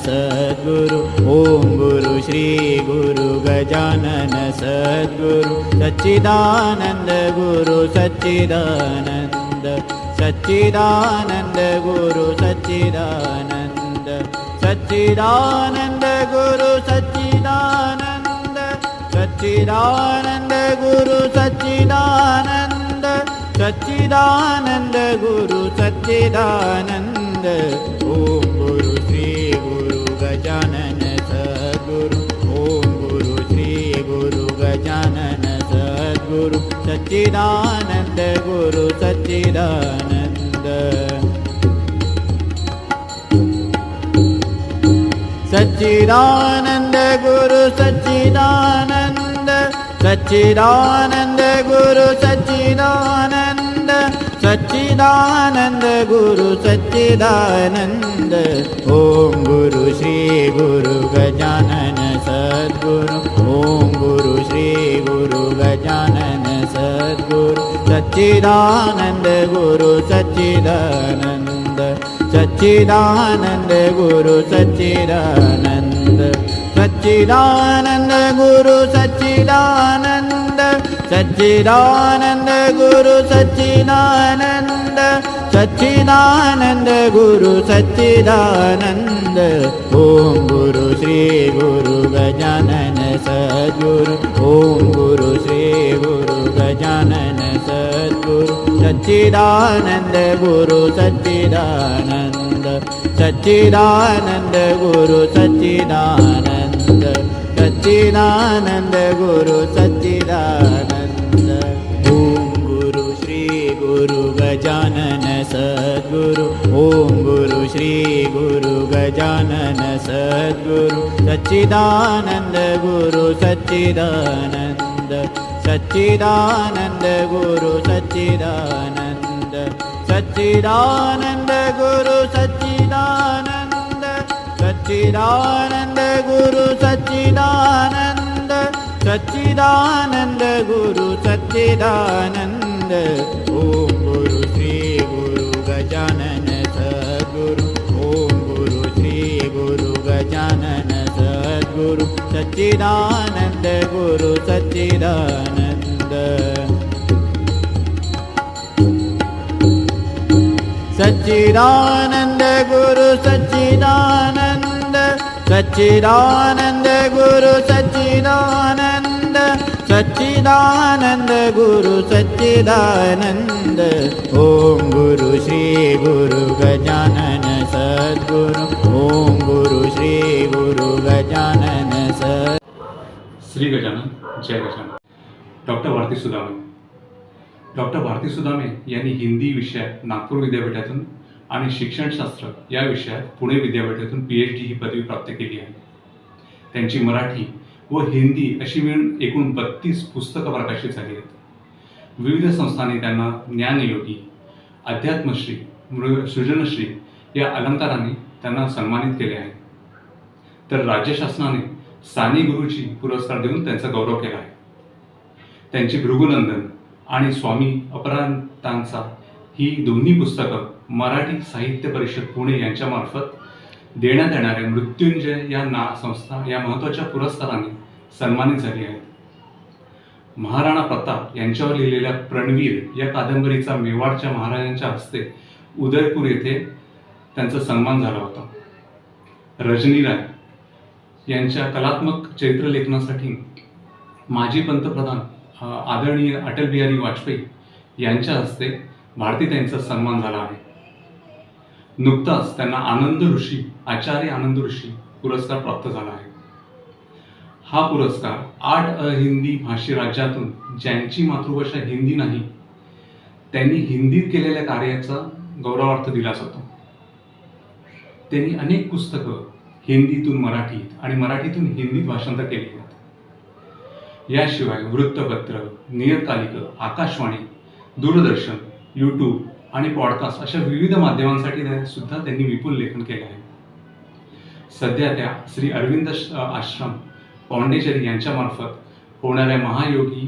सद्गुरु ओम गुरु श्री गुरु गजानन सद्गुरु सच्चिदानंद गुरु सच्चिदानंद सच्चिदानंद गुरु सच्चिदानंद सच्चिदानंद गुरु सच्चिदानंद सच्चिदानंद गुरु सच्चिदानंद सच्चिदानंद गुरु सच्चिदानंद ओम गुरु श्री गुरु गजानन सद्गुरु ओम गुरु श्री गुरु गजानन सद्गुरु सच्चिदानंद गुरु सच्चिदानंद सच्चिदानंद गुरु सच्चिदानंद सच्चिदानंद गुरु सच्चिदानंद सच्चिदानंद गुरु सच्चिदानंद ओम गुरु श्री गुरु गजानन सद्गुरु ओम गुरु श्री गुरु गजानन सद्गुरु सच्चिदानंद गुरु सच्चिदानंद सच्चिदानंद गुरु सच्चिदानंद सच्चिदानंद गुरु सच्चिदानंद सच्चिदानंद गुरु सच्चिदानंद सच्चिदानंद गुरु सच्चिदानंद ओम गुरु श्री गुरु गजानन सद्गुरु ओम गुरु श्री गुरु गजानन सद्गुरु सच्चिदानंद गुरु सच्चिदानंद सच्चिदानंद गुरु सच्चिदानंद सच्चिदानंद गुरु सच्चिदानंद ओम गुरु श्री गुरु गजानन सद्गुरु ओम गुरु श्री गुरु गजानन सद्गुरु सच्चिदानंद गुरु सच्चिदानंद सच्चिदानंद गुरु सच्चिदानंद सच्चिदानंद गुरु सच्चिदानंद सच्चिदानंद गुरु सच्चिदानंद सच्चिदानंद गुरु सच्चिदानंद ओम गुरु श्री गुरु गजानन सद्गुरु ओम गुरु श्री गुरु गजानन सद्गुरु सच्चिदानंद गुरु सच्चिदानंद सच्चिदानंद गुरु सच्चिदानंद सच्चिदानंद गुरु सच्चिदानंद सच्चिदानंद गुरु सच्चिदानंद ओम गुरु श्री गुरु गजानन सद्गुरु ओम गुरु श्री गुरु गजानन सद्गुरु श्री गजानन जय Gajanan. Doctor Bharti Sudame. Doctor Bharti Sudame यांनी हिंदी विषयात नागपूर विद्यापीठातून आणि शिक्षणशास्त्र या विषयात पुणे विद्यापीठातून PhD ही पदवी प्राप्त केली आहे. त्यांची मराठी व हिंदी अशी मिळून एकूण 32 पुस्तकं प्रकाशित झाली आहेत. विविध संस्थांनी त्यांना ज्ञानयोगी, अध्यात्मश्री, सृजनश्री या अलंकारांनी त्यांना सन्मानित केले आहे. तर राज्य शासनाने साने गुरुजी पुरस्कार देऊन त्यांचा गौरव केला आहे. त्यांची भृगुनंदन आणि स्वामी अपरांतांचा ही दोन्ही पुस्तकं मराठी साहित्य परिषद पुणे यांच्यामार्फत देण्यात येणाऱ्या मृत्युंजय या संस्था या महत्त्वाच्या पुरस्काराने सन्मानित झाली आहेत. महाराणा प्रताप यांच्यावर लिहिलेल्या प्रणवीर या कादंबरीचा मेवाडच्या महाराजांच्या हस्ते उदयपूर येथे त्यांचा सन्मान झाला होता. रजनी राय यांच्या कलात्मक चरित्रलेखनासाठी माजी पंतप्रधान आदरणीय अटल बिहारी वाजपेयी यांच्या हस्ते भारतीताईंचा सन्मान झाला आहे. नुकताच त्यांना आनंद ऋषी आचार्य आनंद ऋषी पुरस्कार प्राप्त झाला आहे. हा पुरस्कार 8 हिंदी भाषी राज्यातून ज्यांची मातृभाषा हिंदी नाही त्यांनी हिंदीत केलेल्या कार्याचा गौरवार्थ दिला जातो. त्यांनी अनेक पुस्तकं हिंदीतून मराठीत आणि मराठीतून हिंदीत भाषांतर केली आहेत. याशिवाय वृत्तपत्र, नियतकालिकं, आकाशवाणी, दूरदर्शन, यूट्यूब आणि पॉडकास्ट अशा विविध माध्यमांसाठी सुद्धा त्यांनी विपुल लेखन केले आहे. सध्या त्या श्री अरविंद आश्रम पॉंडेचेरी यांच्यामार्फत होणाऱ्या महायोगी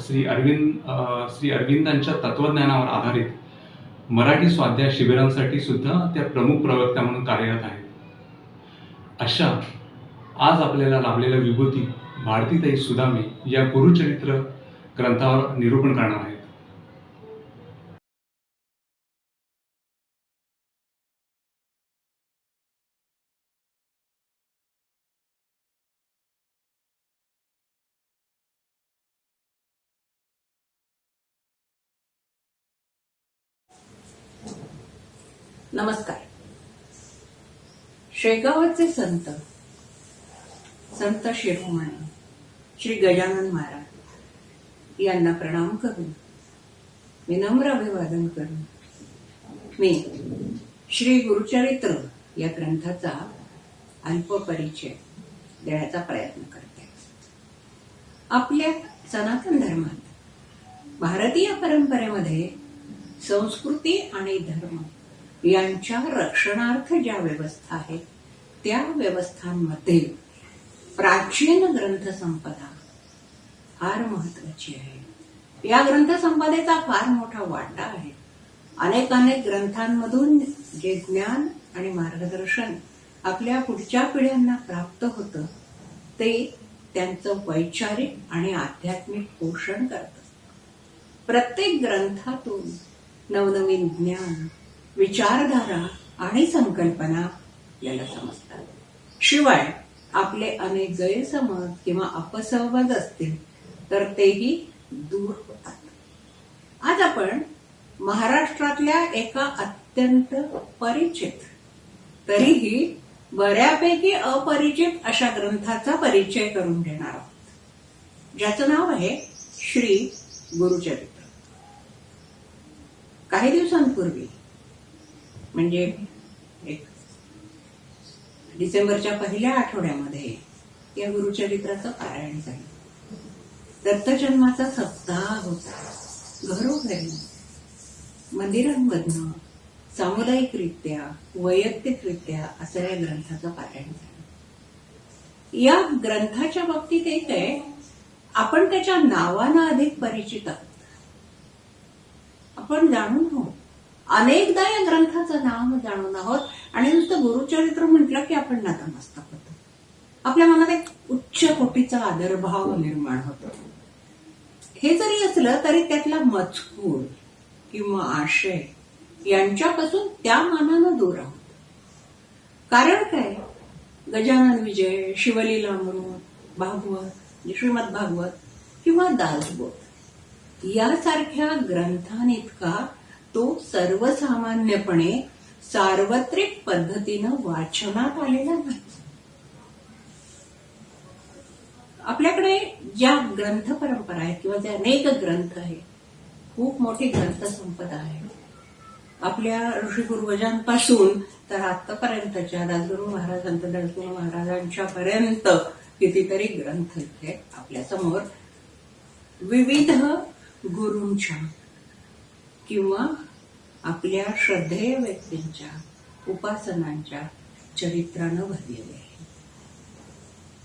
श्री अरविंदांच्या तत्वज्ञानावर आधारित मराठी स्वाध्याय शिबिरांसाठी सुद्धा त्या प्रमुख प्रवक्त्या म्हणून कार्यरत आहेत. अशा आज आपल्याला लाभलेल्या विभूती भारतीताई सुदामे या गुरुचरित्र ग्रंथावर निरूपण करणार आहेत. नमस्कार. शेगावचे संत शिरोमणी श्री गजानन महाराज यांना प्रणाम करून विनम्र अभिवादन करून मी श्री गुरुचरित्र या ग्रंथाचा अल्प परिचय देण्याचा प्रयत्न करते. आपल्या सनातन धर्मात भारतीय परंपरेमध्ये संस्कृती आणि धर्म यांच्या रक्षणार्थ ज्या व्यवस्था आहेत त्या व्यवस्थांमध्ये प्राचीन ग्रंथसंपदा फार महत्वाची आहे. या ग्रंथसंपदेचा फार मोठा वाटा आहे. अनेक ग्रंथांमधून जे ज्ञान आणि मार्गदर्शन आपल्या पुढच्या पिढ्यांना प्राप्त होतं ते त्यांचं वैचारिक आणि आध्यात्मिक पोषण करतं. प्रत्येक ग्रंथातून नवनवीन ज्ञान, विचारधारा आणि संकल्पना आपल्याला समजतात. शिवाय आपले अनेक गैरसमज किंवा अपसमज असतील तर तेही दूर होतात. आज आपण महाराष्ट्रातल्या एका अत्यंत परिचित तरीही बऱ्यापैकी अपरिचित अशा ग्रंथाचा परिचय करून घेणार आहोत, ज्याचं नाव आहे श्री गुरुचरित्र. काही दिवसांपूर्वी म्हणजे एक डिसेंबरच्या पहिल्या आठवड्यामध्ये या गुरुचरित्राचं पारायण झालं. दत्तजन्माचा सप्ताह होता. घरोघरी, मंदिरांमधनं सामुदायिकरित्या, वैयक्तिकरित्या असं या ग्रंथाचं पारायण झालं. या ग्रंथाच्या बाबतीत एक आहे, आपण त्याच्या नावानं अधिक परिचित आहोत. आपण जाणून आहोत, अनेकदा या ग्रंथाचं नाव जाणून आहोत आणि नुसतं गुरुचरित्र म्हटलं की आपण नतमस्तक होतो. आपल्या मनात एक उच्च कोटीचा आदरभाव निर्माण होतो. हे जरी असलं तरी त्यातला मजकूर किंवा आशय यांच्यापासून त्या मानानं दूर आहोत. कारण काय, गजानन विजय, शिवलीलामृत, भागवत, श्रीमद भागवत किंवा दासबोध यासारख्या ग्रंथांइतका तो सर्वसामान्यपणे सार्वत्रिक पद्धतीनं वाचनात आलेला नाही. आपल्याकडे ज्या ग्रंथ परंपरा आहेत किंवा जे अनेक ग्रंथ आहेत, खूप मोठी ग्रंथसंपदा आहे. आपल्या ऋषी पूर्वजांपासून तर आतापर्यंतच्या दासगुरू महाराज, संत दासगुरू महाराजांच्या पर्यंत कितीतरी ग्रंथ इथे आपल्या समोर विविध गुरूंच्या किंवा आपल्या श्रद्धेय व्यक्तींच्या उपासनांच्या चरित्रानं भरलेले आहे.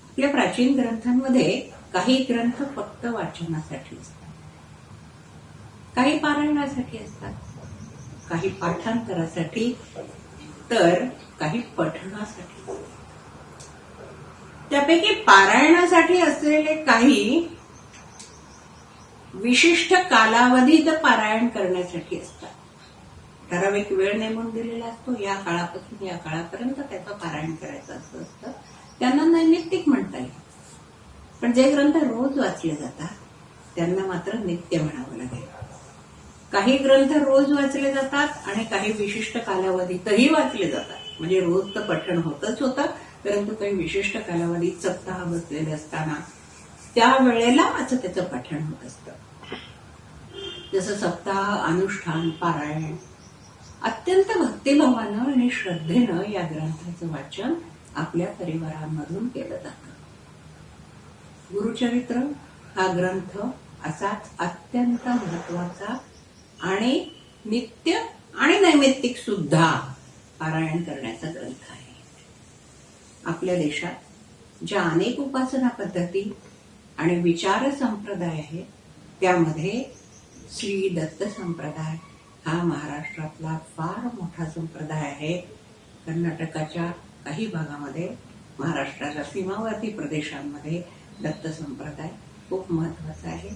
आपल्या प्राचीन ग्रंथांमध्ये काही ग्रंथ फक्त वाचनासाठी असतात, काही पारायणासाठी असतात, काही पाठांतरासाठी, तर काही पठणासाठी. त्यापैकी पारायणासाठी असलेले काही विशिष्ट कालावधीत पारायण करण्यासाठी असतात. ठराविक वेळ नेमून दिलेला असतो, या काळापासून या काळापर्यंत त्याचं पारायण करायचं असं असतं. त्यांना नैमित्तिक म्हणता येईल. पण जे ग्रंथ रोज वाचले जातात त्यांना मात्र नित्य म्हणावं लागेल. काही ग्रंथ रोज वाचले जातात आणि काही विशिष्ट कालावधीतही वाचले जातात. म्हणजे रोज तर पठण होतच होतं, परंतु काही विशिष्ट कालावधीत सप्ताह बसलेले असताना त्या वेळेला असं त्याचं पठण होत असतं. जसं सप्ताह, अनुष्ठान, पारायण अत्यंत भक्तिभावानं आणि श्रद्धेनं या ग्रंथाचं वाचन आपल्या परिवारांमधून केलं जातं. गुरुचरित्र हा ग्रंथ असाच अत्यंत महत्वाचा आणि नित्य आणि नैमित्तिक सुद्धा पारायण करण्याचा ग्रंथ आहे. आपल्या देशात ज्या अनेक उपासना पद्धती आणि विचार संप्रदाय आहेत त्यामध्ये श्री दत्त संप्रदाय हा महाराष्ट्रातला फार मोठा संप्रदाय आहे. कर्नाटकाच्या काही भागामध्ये महाराष्ट्राच्या सीमावर्ती प्रदेशांमध्ये दत्त संप्रदाय खूप महत्वाचा आहे.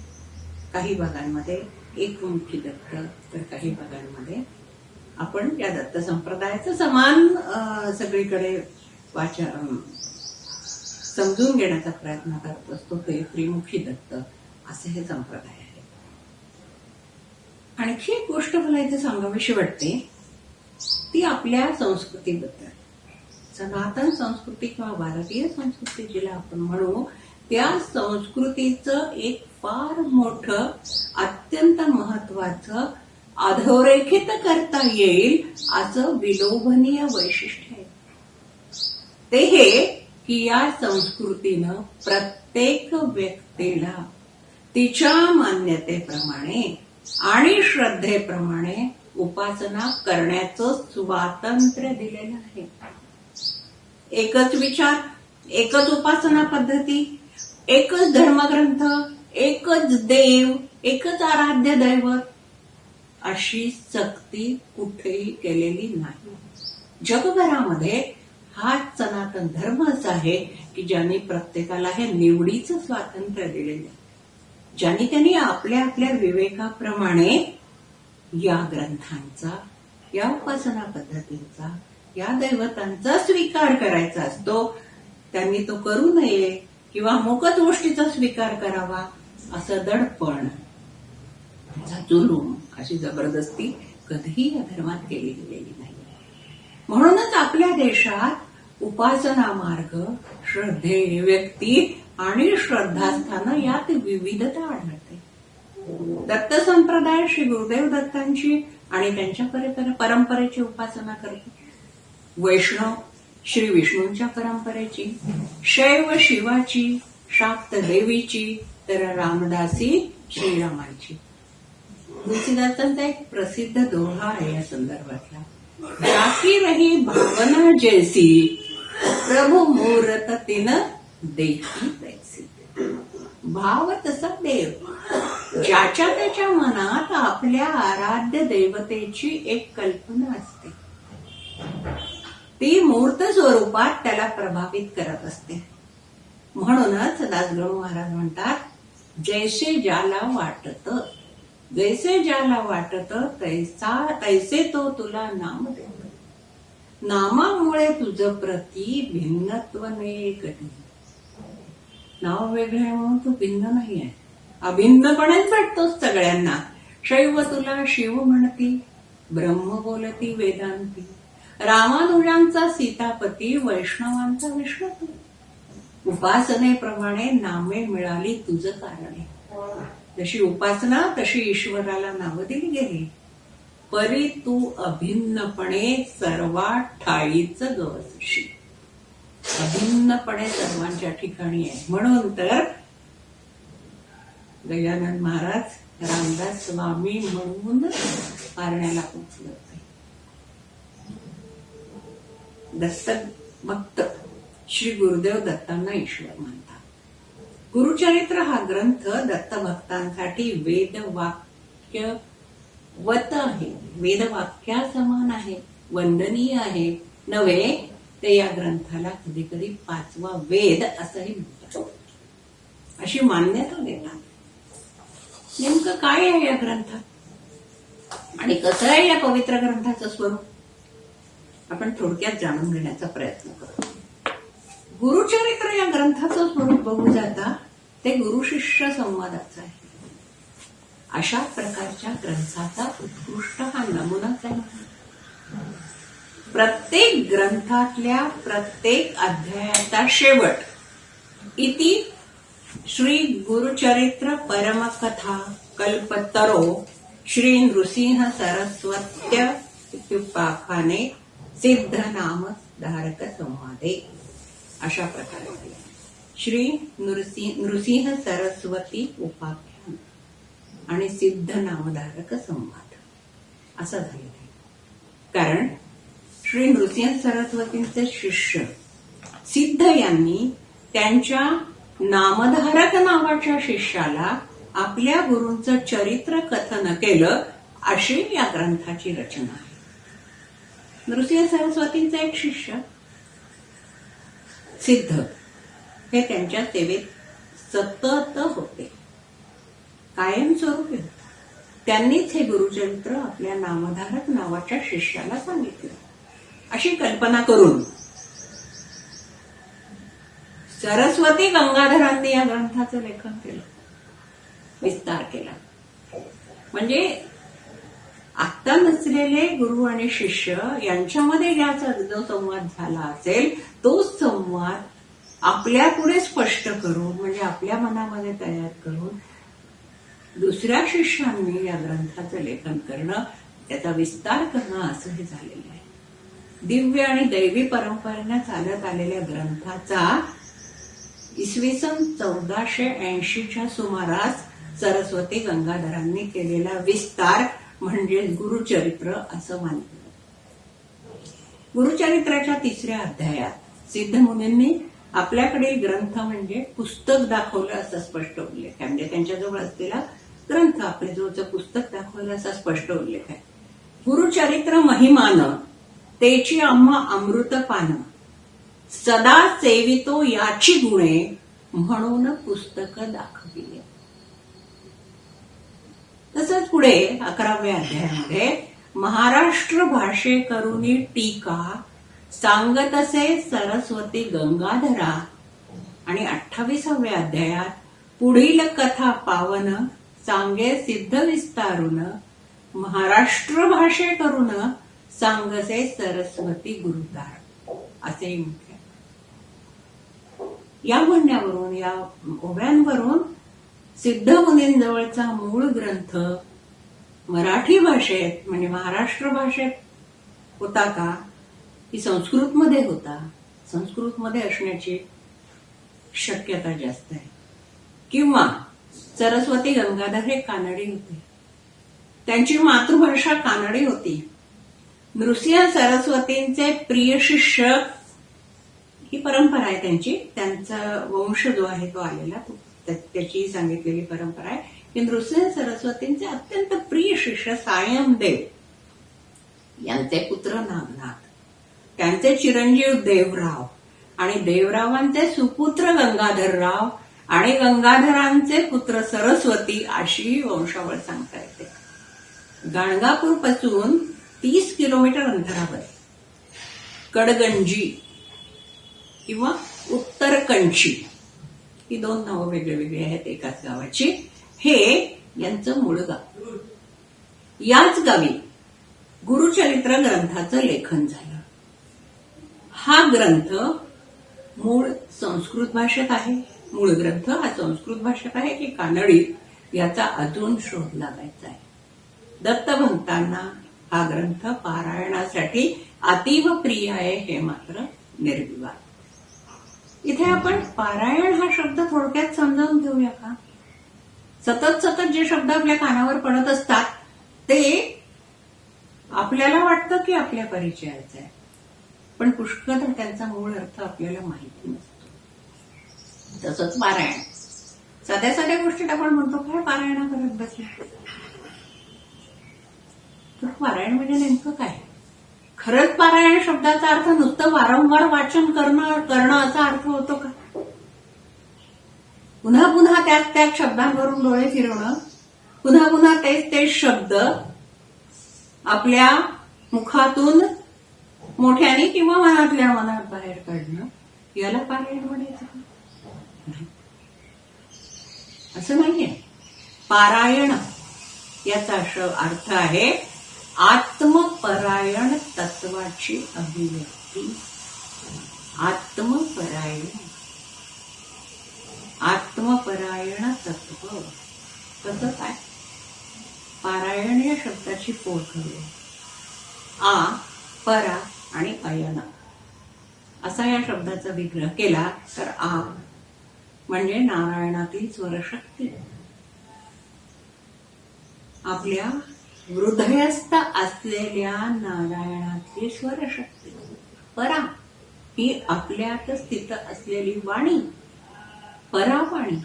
काही भागांमध्ये एकमुखी दत्त, तर काही भागांमध्ये आपण या दत्त संप्रदायाचं समान सगळीकडे समजून घेण्याचा प्रयत्न करत असतो. ते त्रिमुखी दत्त असे हे संप्रदाय आहे. आणखी एक गोष्ट मला इथे सांगावीशी वाटते, ती आपल्या संस्कृतीबद्दल. सनातन संस्कृती किंवा भारतीय संस्कृती जिला आपण म्हणू, त्या संस्कृतीचं एक फार मोठं, अत्यंत महत्वाचं, अधोरेखित करता येईल असं विलोभनीय वैशिष्ट्य आहे. ते हे की या संस्कृतीनं प्रत्येक व्यक्तीला तिच्या मान्यतेप्रमाणे आणि श्रद्धेप्रमाणे उपासना करण्याचं स्वातंत्र्य दिलेलं आहे. एकच विचार, एकच उपासना पद्धती, एकच धर्मग्रंथ, एकच देव, एकच आराध्य दैवत अशी सक्ती कुठेही केलेली नाही. जगभरामध्ये हा सनातन धर्मच आहे की ज्यांनी प्रत्येकाला हे निवडीचं स्वातंत्र्य दिलेलं आहे. ज्यांनी त्यांनी आपल्या आपल्या विवेकाप्रमाणे या ग्रंथांचा, या उपासना पद्धतींचा, या दैवतांचा स्वीकार करायचा असतो. त्यांनी तो करू नये किंवा मोकच गोष्टीचा स्वीकार करावा असं दडपण, जुलूम, अशी जबरदस्ती कधीही या धर्मात केली गेलेली नाही. म्हणूनच आपल्या देशात उपासना मार्ग, श्रद्धेय व्यक्ती आणि श्रद्धास्थानं यात विविधता आढळते. दत्त संप्रदाय श्री गुरुदेव दत्तांची आणि त्यांच्या परंपरेची उपासना करते. वैष्णव श्री विष्णूंच्या परंपरेची, शैव शिवाची, शाक्त देवीची, तर रामदासी श्रीरामांची. तुलसीदासांचा एक प्रसिद्ध दोहा आहे या संदर्भातला, जाकी रही भावना जैसी, प्रभू मूर्त तिन देखी तैसी. भाव तसा देव. ज्याच्या त्याच्या मनात आपल्या आराध्य देवतेची एक कल्पना असते, ती मूर्त स्वरूपात त्याला प्रभावित करत असते. म्हणूनच दासगणू महाराज म्हणतात, जैसे ज्याला वाटत, जैसे ज्याला वाटत तैसे तो तुला नाम देतो. नामामुळे तुझं प्रति भिन्नत्व नाही कधी. नाव वेगळं आहे म्हणून तू भिन्न नाही आहे, अभिन्नपणेच भेटतोच सगळ्यांना. शैव तुला शिव म्हणती, ब्रह्म बोलती वेदांती, रामानुजांचा सीतापती, वैष्णवांचा विष्णुपती. उपासनेप्रमाणे नामे मिळाली तुझं कारण आहे. जशी उपासना तशी ईश्वराला नावं दिली गेली. परी तू अभिन्नपणे सर्वा ठाईच गवसशी. अभिन्नपणे सर्वांच्या ठिकाणी आहे. म्हणून तर गजानन महाराज रामदास स्वामी म्हणून पारण्याला पोचले होते. दत्त भक्त श्री गुरुदेव दत्तांना ईश्वर मानतात. गुरुचरित्र हा ग्रंथ दत्त भक्तांसाठी वेदवाक्य वत आहे, वेदवाक्या समान आहे, वंदनीय आहे. नव्हे ते या ग्रंथाला कधी कधी 5वा वेद असंही म्हणतात, अशी मान्यता देतात. नेमकं काय आहे या ग्रंथात आणि कसं आहे या पवित्र ग्रंथाचं स्वरूप, आपण थोडक्यात जाणून घेण्याचा प्रयत्न करू. गुरुचरित्र या ग्रंथाचं स्वरूप बघू जाता ते गुरु शिष्य संवादाचं आहे. अशा प्रकारच्या ग्रंथाचा उत्कृष्ट हा नमुनाच आहे. प्रत्येक ग्रंथातल्या प्रत्येक अध्यायाचा शेवट इति श्री गुरुचरित्र परमकथा कल्पतरो श्री नृसिंह सरस्वत्य इत्युपाख्याने सिद्ध नाम धारक संवादे. अशा प्रकारे श्री नृसिंह सरस्वती उपाख्यान आणि सिद्ध नामधारक संवाद असा झालेला आहे. कारण श्री नृसिंह सरस्वतींचे शिष्य सिद्ध यांनी त्यांच्या नामधारक नावाच्या शिष्याला आपल्या गुरूंचं चरित्र कथन केलं, अशी या ग्रंथाची रचना आहे. नृसिंह सरस्वतींचा एक शिष्य सिद्ध हे त्यांच्या सेवेत सतत होते, कायमस्वरूपी होते. त्यांनीच हे गुरुचरित्र आपल्या नामधारक नावाच्या शिष्याला सांगितलं. अशी कल्पना करून सरस्वती गंगाधरांनी या ग्रंथाचं लेखन केलं, विस्तार केला. म्हणजे आत्ता नसलेले गुरु आणि शिष्य यांच्यामध्ये ज्याचा जो संवाद झाला असेल तोच संवाद आपल्या पुढे स्पष्ट करून, म्हणजे आपल्या मनामध्ये तयार करून दुसऱ्या शिष्यांनी या ग्रंथाचं लेखन करणं, त्याचा विस्तार करणं असं हे झालेलं आहे. दिव्य आणि दैवी परंपरेने चालत आलेल्या ग्रंथाचा इसवी सन 1480च्या सुमारास सरस्वती गंगाधरांनी केलेला विस्तार म्हणजे गुरुचरित्र असं मानलं. गुरुचरित्राच्या 3ऱ्या अध्यायात सिद्ध मुनींनी आपल्याकडील ग्रंथ म्हणजे पुस्तक दाखवलं असा स्पष्ट उल्लेख आहे. म्हणजे त्यांच्याजवळ असलेला ग्रंथ आपल्या जवळचं पुस्तक दाखवलं असा स्पष्ट उल्लेख आहे. गुरुचरित्र महिमानं तेची आम्हा अमृतपान सदा सेवितो याची गुणे म्हणून पुस्तक दाखविले. तसंच पुढे 11व्या अध्यायामध्ये महाराष्ट्र भाषे करुनी टीका सांगतसे सरस्वती गंगाधरा आणि 28व्या अध्यायात पुढील कथा पावन सांगे सिद्ध विस्तारून महाराष्ट्र भाषे करून सांगसे सरस्वती गुरुदार असे म्हटले. या म्हणण्यावरून, या ओव्यांवरून सिद्ध मुनींजवळचा मूळ ग्रंथ मराठी भाषेत म्हणजे महाराष्ट्र भाषेत होता का, की संस्कृतमध्ये होता, संस्कृतमध्ये असण्याची शक्यता जास्त आहे, किंवा सरस्वती गंगाधर हे कानडी होते, त्यांची मातृभाषा कानडी होती. नृसिंह सरस्वतींचे प्रिय शिष्य ही परंपरा आहे त्यांची, त्यांचा वंश जो आहे तो आलेला, त्याची सांगितलेली परंपरा आहे की नृसिंह सरस्वतींचे अत्यंत प्रिय शिष्य सायमदेव यांचे पुत्र नागनाथ, त्यांचे चिरंजीव देवराव आणि देवरावांचे सुपुत्र गंगाधरराव आणि गंगाधरांचे पुत्र सरस्वती अशी वंशावळ सांगता येते. गाणगापूर पासून 30 किलोमीटर अंतरावर कडगंजी किंवा उत्तरकंची ही 2 नावं वेगळी आहेत एकाच गावाची. हे यांचं मूळ गाव. याच गावी गुरुचरित्र ग्रंथाचं लेखन झालं. हा ग्रंथ मूळ संस्कृत भाषेत आहे. मूळ ग्रंथ हा संस्कृत भाषेत आहे की कानडी याचा अजून शोध लागायचा आहे. दत्तभक्तांना हा ग्रंथ पारायणासाठी अतीव प्रिय आहे हे मात्र निर्विवाद. इथे आपण पारायण हा शब्द थोडक्यात समजावून घेऊया का. सतत जे शब्द आपल्या कानावर पडत असतात ते आपल्याला वाटतं की आपल्या परिचयाचं आहे, पण पुष्कळ त्यांचा मूळ अर्थ आपल्याला माहिती नसतो. तसंच पारायण, साध्या साध्या गोष्टीत आपण म्हणतो काय पारायण करत बसले, तर पारायण म्हणजे नेमकं काय. खरंच पारायण शब्दाचा अर्थ नुसतं वारंवार वाचन करणं असा अर्थ होतो का. पुन्हा पुन्हा त्याच शब्दांवरून डोळे फिरवणं, पुन्हा पुन्हा तेच शब्द आपल्या मुखातून मोठ्याने किंवा मनातल्या मनात बाहेर काढणं, याला पारायण म्हणायचं का. असं नाहीये. पारायण याचा अर्थ आहे आत्मपरायण तत्वाची अभिव्यक्ती. आत्मपरायण तत्व कसं काय. पारायण या शब्दाची पोळ करूया. आ, परा आणि अयन असा या शब्दाचा विग्रह केला तर आ म्हणजे नारायणातील स्वरशक्ती, आपल्या हृदयस्थ असलेल्या नारायणातली स्वरशक्ती. परा ही आपल्यात स्थित असलेली वाणी, परावाणी.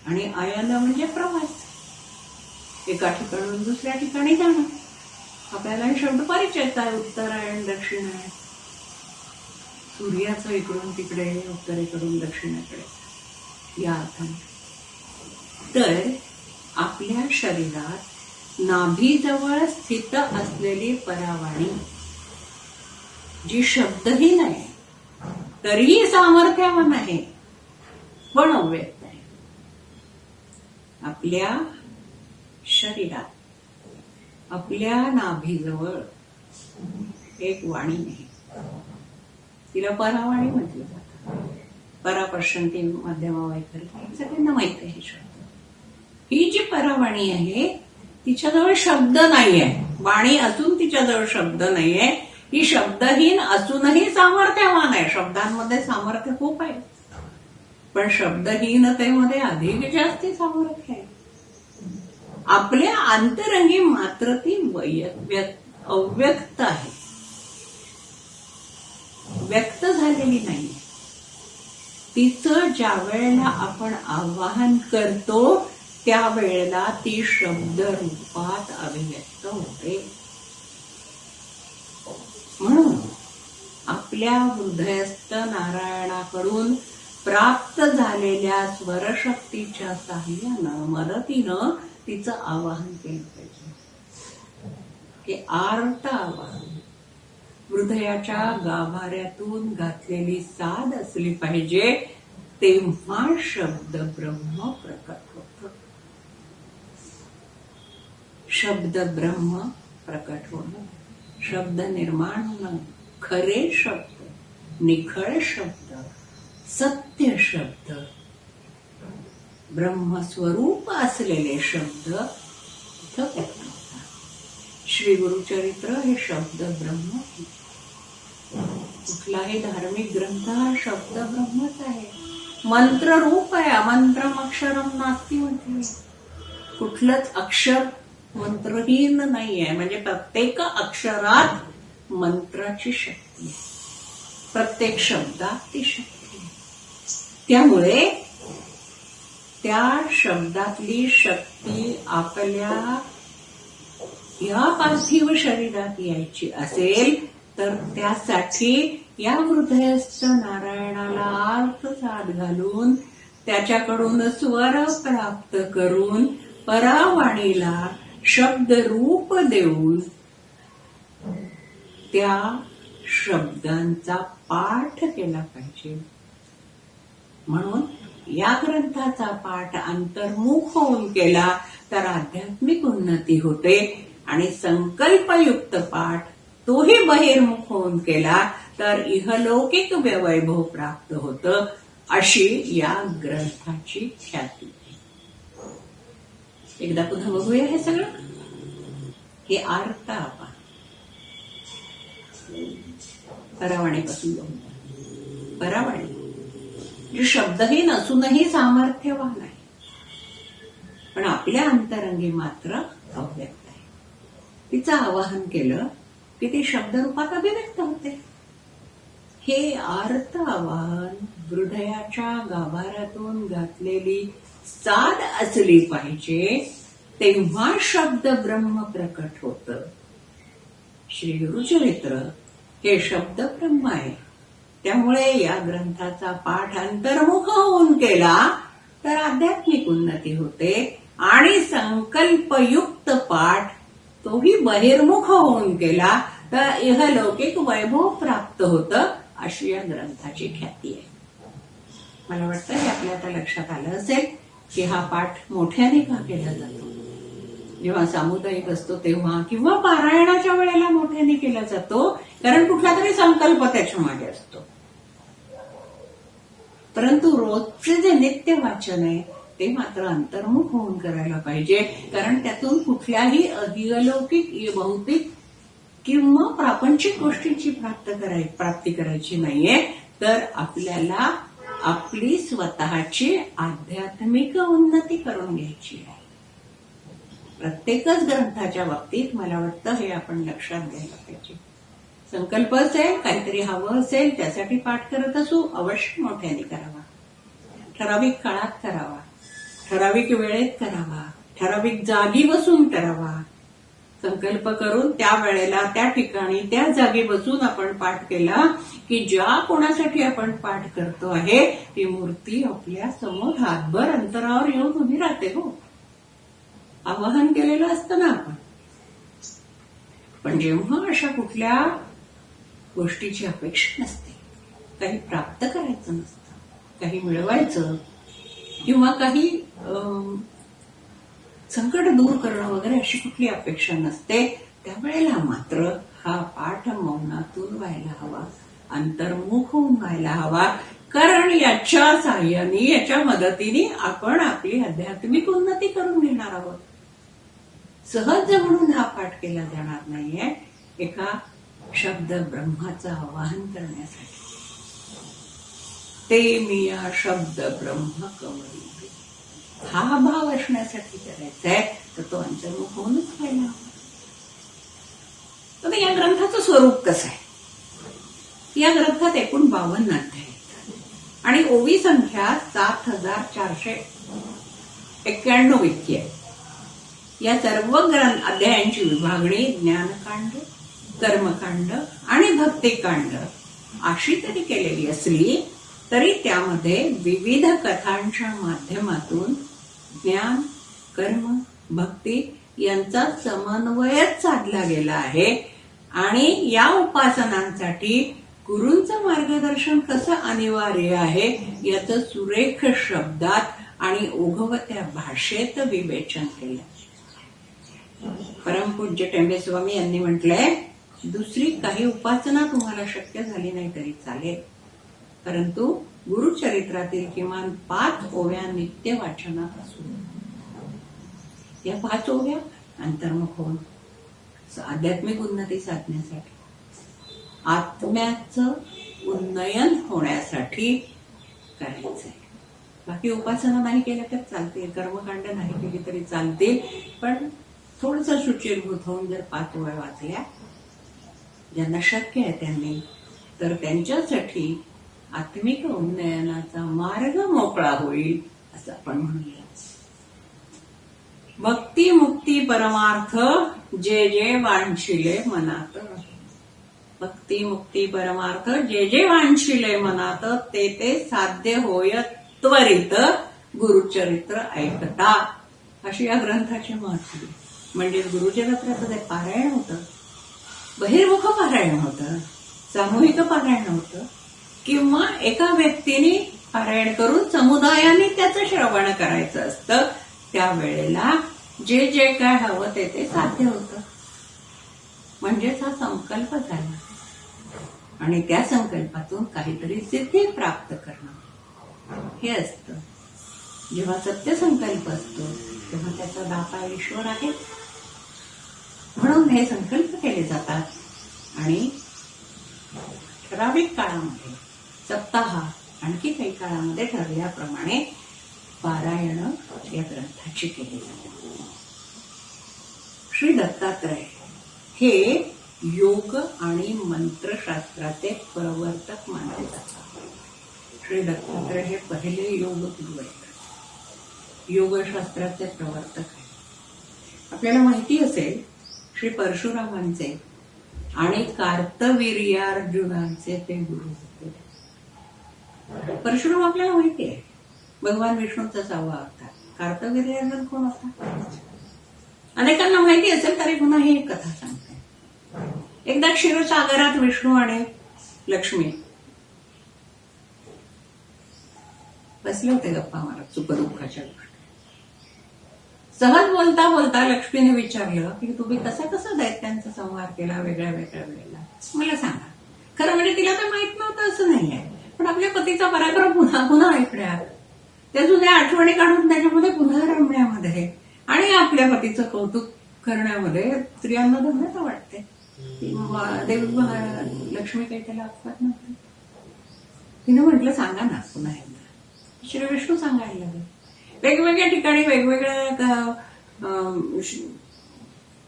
आणि अयन म्हणजे प्रवास, एका ठिकाणून दुसऱ्या ठिकाणी जाणं. आपल्याला हे शब्द परिचयच आहे, उत्तरायण दक्षिणायन. सूर्याचं इकडून तिकडे, उत्तरेकडून दक्षिणेकडे या अर्थाने. तर आपल्या शरीरात नाभीजवळ स्थित असलेली परावाणी जी शब्दहीन आहे तरीही सामर्थ्यवान आहे पण अव्यक्त आहे. आपल्या शरीरात आपल्या नाभीजवळ एक वाणी आहे, तिला परावाणी म्हटलं जातं. परापर्शंती मध्यमा वैखरी सगळ्यांना माहित आहे हे शब्द. ही जी परावाणी आहे तिच्याजवळ शब्द नाहीये, वाणी असून तिच्याजवळ शब्द नाहीये. ही शब्दहीन असूनही सामर्थ्यवान आहे. शब्दांमध्ये सामर्थ्य खूप आहे पण शब्दहीनतेमध्ये अधिक जास्ती सामर्थ्य आहे. आपल्या अंतरंगी मात्र ती अव्यक्त आहे, व्यक्त झालेली नाही. तिचं ज्या वेळेला आपण आवाहन करतो त्यावेळेला ती शब्द रूपात अभिव्यक्त होते. म्हणून आपल्या हृदयस्थ नारायणाकडून प्राप्त झालेल्या स्वरशक्तीच्या साह्यानं मदतीनं तिचं आवाहन केलं पाहिजे. हे आर्त आवाहन हृदयाच्या गाभाऱ्यातून घातलेली साद असली पाहिजे, तेव्हा शब्द ब्रह्म प्रकट होत. शब्द ब्रह्म प्रकट होणं, शब्द निर्माण होणं, खरे शब्द, निखळ शब्द, सत्य शब्द, ब्रह्मस्वरूप असलेले शब्द इथं व्यक्त होतात. श्री गुरुचरित्र हे शब्द ब्रह्म. कुठलाही धार्मिक ग्रंथ हा शब्द ब्रह्मच आहे. मंत्र रूप आहे, अमंत्रम अक्षरम नास्ति म्हटले. कुठलंच अक्षर मंत्रहीन नाहीये. म्हणजे प्रत्येक अक्षरात मंत्राची शक्ती आहे, प्रत्येक शब्दात ती शक्ती आहे. त्यामुळे त्या शब्दातली शक्ती आपल्या या पार्थिव शरीरात यायची असेल तर त्यासाठी या हृदयस्थ नारायणाला अर्थ साध घालून त्याच्याकडून स्वर प्राप्त करून परावाणीला शब्द रूप देऊन त्या शब्दांचा पाठ केला पाहिजे. म्हणून या ग्रंथाचा पाठ अंतर्मुख होऊन केला तर आध्यात्मिक उन्नती होते आणि संकल्पयुक्त पाठ तोही बहिर्मुख होऊन केला तर इहलौकिक वैभव प्राप्त होतं. अशी या ग्रंथाची ख्याती. एकदा पुन्हा बघूया हे सगळं. हे आर्त आपण परावाणीपासून बघूया. परावाणी जी शब्दहीन असूनही सामर्थ्यवान आहे पण आपल्या अंतरंगी मात्र अव्यक्त आहे. तिचं आवाहन केलं की ती शब्दरूपात अभिव्यक्त होते. हे आर्त आवाहन हृदयाच्या गाभाऱ्यातून घातलेली साद असली पाहिजे, तेव्हा शब्द ब्रह्म प्रकट होत. श्री गुरुचरित्र हे शब्द ब्रह्म आहे. त्यामुळे या ग्रंथाचा पाठ अंतर्मुख होऊन केला तर आध्यात्मिक उन्नती होते आणि संकल्पयुक्त पाठ तोही बहिर्मुख होऊन केला तर इहलौकिक वैभव प्राप्त होतं. अशी या ग्रंथाची ख्याती आहे. मला वाटतं हे आपल्या आता लक्षात आलं असेल की हा पाठ मोठ्याने का केला जातो. जेव्हा सामुदायिक असतो तेव्हा किंवा पारायणाच्या वेळेला मोठ्याने केला जातो कारण कुठला तरी संकल्प त्याच्या मागे असतो. परंतु रोजचे जे नित्य वाचन आहे ते मात्र अंतर्मुख होऊन करायला पाहिजे कारण त्यातून कुठल्याही अधिलौकिक भौतिक किंवा प्रापंचिक गोष्टींची प्राप्ती करायची नाहीये तर आपल्याला आपली स्वतःची आध्यात्मिक उन्नती करून घ्यायची आहे. प्रत्येकच ग्रंथाच्या बाबतीत मला वाटतं हे आपण लक्षात घ्यायला पाहिजे. संकल्प असेल, काहीतरी हवं असेल, त्यासाठी पाठ करत असू अवश्य मोठ्याने करावा, ठराविक काळात करावा, ठराविक वेळेत करावा, ठराविक जागी बसून करावा. संकल्प करून त्या वेळेला त्या ठिकाणी त्या जागी बसून आपण पाठ केला की ज्या कोणासाठी आपण पाठ करतो आहे ती मूर्ती आपल्या समोर हातभर अंतरावर येऊन उभी राहते. हो, आवाहन केलेलं असतं ना आपण. पण जेव्हा अशा कुठल्या गोष्टीची अपेक्षा नसते, काही प्राप्त करायचं नसतं, काही मिळवायचं किंवा काही संकट दूर करणं वगैरे अशी कुठली अपेक्षा नसते, त्यावेळेला मात्र हा पाठ मौनातून व्हायला हवा, अंतर्मुख होऊन व्हायला हवा. कारण याच्या साह्याने, याच्या मदतीने आपण आपली आध्यात्मिक उन्नती करून घेणार आहोत. सहज म्हणून हा पाठ केला जाणार नाहीये, एका शब्द ब्रह्माचं आवाहन करण्यासाठी. ते मी या शब्द ब्रह्म कमळी, हा भाव असण्यासाठी करायचा आहे, तर तो अंतर्मुख होऊनच व्हायला हवा. तर या ग्रंथाचं स्वरूप कसं आहे? या ग्रंथात एकूण 52 अध्याय आहेत आणि ओवी संख्या 7491 इतकी आहे. या सर्व अध्यायांची विभागणी ज्ञानकांड, कर्मकांड आणि भक्तिकांड अशी तरी केलेली असली तरी त्यामध्ये विविध कथांच्या माध्यमातून ज्ञान, कर्म, भक्ती यांचा समन्वयच साधला गेला आहे. आणि या उपासनांसाठी गुरूंचं मार्गदर्शन कसं अनिवार्य आहे याचं सुरेख शब्दात आणि ओघवत्या भाषेत विवेचन केलं. परमपूज्य टेंबे स्वामी यांनी म्हटलंय, दुसरी काही उपासना तुम्हाला शक्य झाली नाही तरी चालेल, परंतु गुरुचरित्रातील किमान 5 ओव्या नित्य वाचनात असू. या 5 ओव्या अंतर्मुख होऊन आध्यात्मिक उन्नती साधण्यासाठी, आत्म्याचं उन्नयन होण्यासाठी करायचंय. बाकी उपासना नाही केल्या तर चालतील, कर्मकांड नाही केली तरी चालतील, पण थोडंसं शुचिर्भूत होऊन जर 5 ओव्या वाचल्या, ज्यांना शक्य आहे त्यांनी, तर त्यांच्यासाठी आत्मिक उन्नयनाचा मार्ग मोकळा होईल असं आपण म्हणूया. भक्ती मुक्ती परमार्थ जे जे वांछिले मनात, भक्ती मुक्ती परमार्थ जे जे वांछिले मनात, ते ते साध्य होय त्वरित गुरुचरित्र ऐकता, अशी या ग्रंथाची महत्व. म्हणजे गुरुचरित्राचं जे पारायण होतं, बहिर्मुख पारायण होतं, सामूहिक पारायण होतं, किंवा एका व्यक्तीने पारायण करून समुदायाने त्याचं श्रवण करायचं असतं, त्यावेळेला जे जे काय हवं ते ते साध्य होतं. म्हणजेच हा संकल्प झाला आणि त्या संकल्पातून काहीतरी सिद्धी प्राप्त करणं हे असतं. जेव्हा सत्य संकल्प असतो तेव्हा त्याचा दाता ईश्वर आहे, म्हणून हे संकल्प केले जातात आणि ठराविक काळामध्ये, सप्ताह आणखी काही काळामध्ये ठरल्याप्रमाणे पारायण या ग्रंथाची केली जाते. श्री दत्तात्रय हे योग आणि मंत्रशास्त्राचे प्रवर्तक मानले जातात. श्री दत्तात्रय हे पहिले योगगुरू आहेत, योगशास्त्राचे प्रवर्तक आहेत. आपल्याला माहिती असेल, श्री परशुरामांचे आणि कार्तवीर्यार्जुनांचे ते गुरु होते. परशुराम आपल्याला माहिती आहे, भगवान विष्णूचा 6वा अवतार. कार्तवीर्यार्जुन कोण होता अनेकांना माहिती असेल, तरी पुन्हा ही एक कथा सांगते. एकदा क्षीरसागरात विष्णू आणि लक्ष्मी बसले होते गप्पा मारत सुखदुःखाच्या गोष्टी. सहज बोलता बोलता लक्ष्मीने विचारलं की तुम्ही कसा दैत्यांचा संहार केला वेगळ्या वेगळ्या वेळेला, मला सांगा. खरं म्हणजे तिला तर माहित नव्हतं असं नाहीये, पण आपल्या पतीचा पराक्रम पुन्हा पुन्हा ऐकण्यात, त्या जुन्या आठवणी काढून त्याच्यामध्ये पुन्हा रमण्यामध्ये आणि आपल्या पतीचं कौतुक करण्यामध्ये स्त्रियांना धन्यता वाटते. देवी लक्ष्मी काही त्याला अपवाद नव्हते. तिने म्हटलं सांगा ना पुन्हा एकदा. श्री विष्णू सांगायला लागले. वेगवेगळ्या ठिकाणी वेगवेगळ्या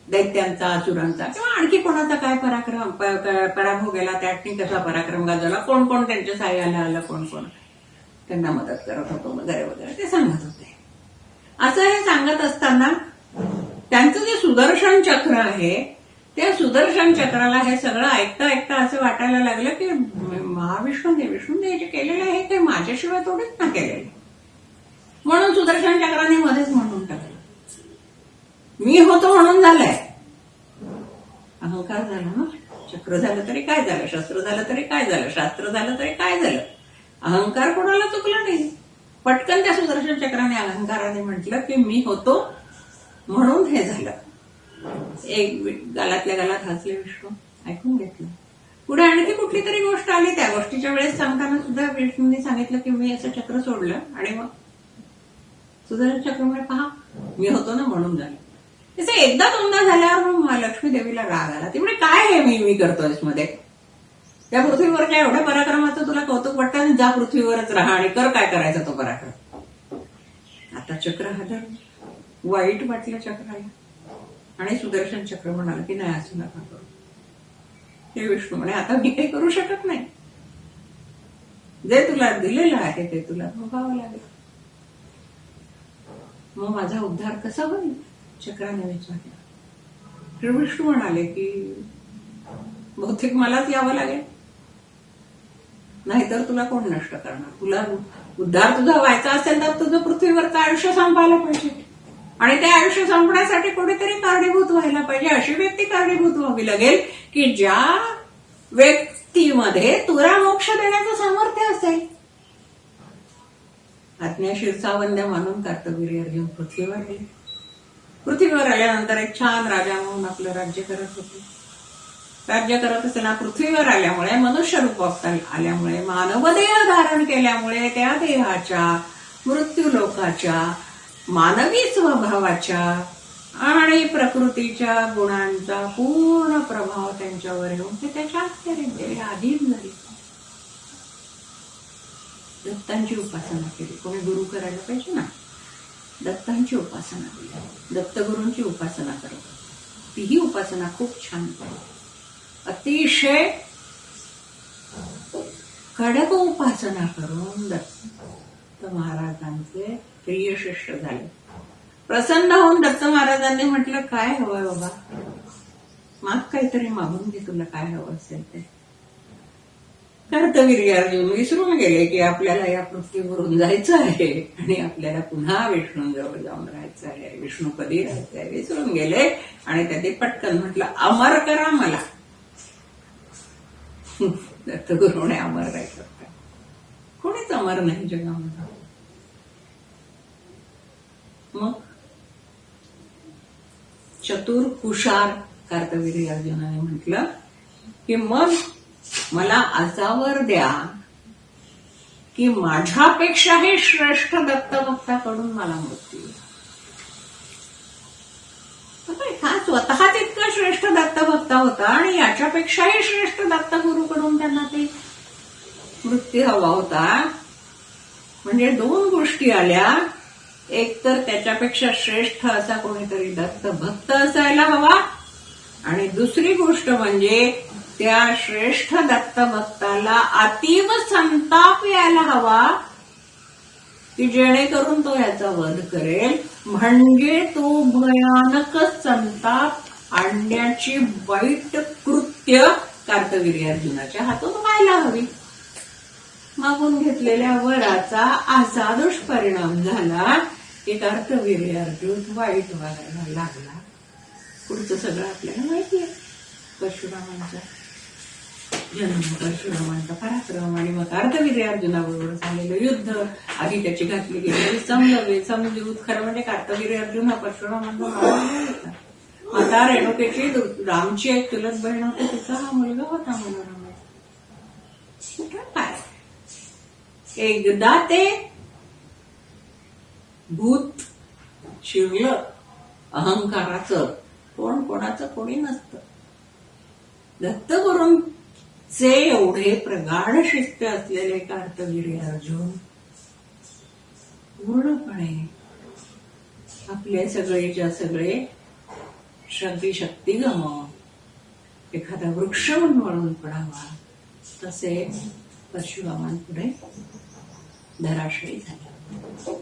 दैत्यांचा, असुरांचा किंवा आणखी कोणाचा काय पराभव गेला, त्यातनी कसा पराक्रम गाजवला, कोण कोण त्यांच्या साह्याला आलं, कोण कोण त्यांना मदत करत होतो वगैरे वगैरे ते सांगत होते. असं हे सांगत असताना त्यांचं जे सुदर्शन चक्र आहे त्या सुदर्शन चक्राला हे सगळं ऐकता ऐकता असं वाटायला लागलं की विष्णूने जे केलेलं आहे ते माझ्याशिवाय थोडीच ना केलेलं. म्हणून सुदर्शन चक्राने मध्येच म्हणून टाकलं मी होतो म्हणून झालंय. अहंकार झाला ना. चक्र झालं तरी काय झालं, शस्त्र झालं तरी काय झालं, शास्त्र झालं तरी काय झालं, अहंकार कोणाला चुकला नाही. पटकन त्या सुदर्शन चक्राने अहंकाराने म्हटलं की मी होतो म्हणून हे झालं. एक गालातल्या गालात हसले विष्णू, ऐकून घेतलं. पुढे आणखी कुठली तरी गोष्ट आली. त्या गोष्टीच्या वेळेस सांगताना सुद्धा विष्णूने सांगितलं की मी असं चक्र सोडलं आणि मग सुदर्शन चक्रमुळे पहा मी होतो ना म्हणून झालं. तसं एकदा दोनदा झाल्यावर मग लक्ष्मी देवीला राग आला. ती म्हणजे काय हे मी करतोयस मध्ये, त्या पृथ्वीवरच्या एवढ्या पराक्रमाचं तुला कौतुक वाटतं आणि जा पृथ्वीवरच राहा आणि कर काय करायचा तो पराक्रम. आता चक्र हादर, वाईट वाटलं चक्राला आणि सुदर्शन चक्र म्हणाला की नाही असं नका करू. हे विष्णू म्हणे आता मी काही करू शकत नाही, जे तुला दिलेलं आहे ते तुला भोगावं लागेल. मग माझा उद्धार कसा होईल चक्राने विचारलं. विष्णू म्हणाले की बहुतेक मलाच यावं लागेल, नाहीतर तुला कोण नष्ट करणार. तुला उद्धार तुझा व्हायचा असेल तर तुझं पृथ्वीवरचं आयुष्य संपायला पाहिजे आणि ते आयुष्य संपण्यासाठी कोणीतरी कारणीभूत व्हायला पाहिजे. अशी व्यक्ती कारणीभूत व्हावी लागेल की ज्या व्यक्तीमध्ये तुला मोक्ष देण्याचं सामर्थ्य असेल. आज्ञा शिरसावंद्या मानून कार्तवीर्य अर्जुन पृथ्वीवर गेले. पृथ्वीवर आल्यानंतर एक छान राजा म्हणून आपलं राज्य करत होते. राज्य करत असताना पृथ्वीवर आल्यामुळे मनुष्य रूपात आल्यामुळे मानव देह धारण केल्यामुळे त्या देहाच्या मृत्यू लोकाच्या मानवी स्वभावाच्या आणि प्रकृतीच्या गुणांचा पूर्ण प्रभाव त्यांच्यावर येऊन ते त्याच्या अखेरीस अधीन झाले. दत्तांची उपासना केली. कोणी गुरु करायला पाहिजे ना, दत्तांची उपासना केली. दत्तगुरूंची उपासना करत. तीही उपासना खूप छान केली. अतिशय कडक उपासना करून दत्त महाराजांचे प्रिय शिष्य झाले. प्रसन्न होऊन दत्त महाराजांनी म्हटलं काय हवंय बाबा, माग काहीतरी मागून घे, तुला काय हवं असेल ते. कार्तवीर्य अर्जुन विसरून गेले की आपल्याला या पृथ्वीवरून जायचं आहे आणि आपल्याला पुन्हा विष्णूंजवळ जाऊन राहायचं आहे. विष्णू कधी राहायचंय विसरून गेले आणि त्यांनी पटकन म्हटलं अमर करा मला. दत्तगुरूने अमर राहायचं, कोणीच अमर नाही जगामध्ये. मग चतुर हुशार कार्तवीर्य अर्जुनाने म्हटलं की मग मला आजावर द्या की माझ्यापेक्षाही श्रेष्ठ दत्तभक्ताकडून मला मृत्यू. हा स्वतःच इतका श्रेष्ठ दत्तभक्ता होता आणि याच्यापेक्षाही श्रेष्ठ दत्तगुरूकडून त्यांना ते मृत्यू हवा होता. म्हणजे दोन गोष्टी आल्या. एक तर त्याच्यापेक्षा श्रेष्ठ असा कोणीतरी दत्तभक्त असायला हवा आणि दुसरी गोष्ट म्हणजे त्या श्रेष्ठ दत्तभक्ताला अतीव संताप यायला हवा की जेणेकरून तो याचा वध करेल. म्हणजे तो भयानक संताप आणण्याची वाईट कृत्य कार्तवीर्य अर्जुनाच्या हातून व्हायला हवी. मागून घेतलेल्या वराचा असा दुष्परिणाम झाला की कार्तवीर्य अर्जुन वाईट वागायला लागला. पुढचं सगळं आपल्याला माहिती आहे. परशुरामांचा जन्म, परशुरामांचा पराक्रम आणि मग कार्तवीर्य अर्जुनाबरोबर झालेलं युद्ध, आधी त्याची घातली गेलेली समजूत. खरं म्हणजे कार्तवीर्य अर्जुन हा परशुरामांचा होता. माता रेणुकेची रामची एक चुलत बहीण होती, तिचा हा मुलगा होता मनोरम. काय एकदा ते भूत शिरलं अहंकाराचं. कोणाचं कोणी नसतं. दत्तगुरूंचे एवढे प्रगाढ शिस्त असलेले कार्तवीर्य अर्जुन पूर्णपणे आपले सगळेच्या सगळे शक्ती गमावून एखादा वृक्ष वळून पडावा तसे परशुरामांपुढे धराशायी झाले.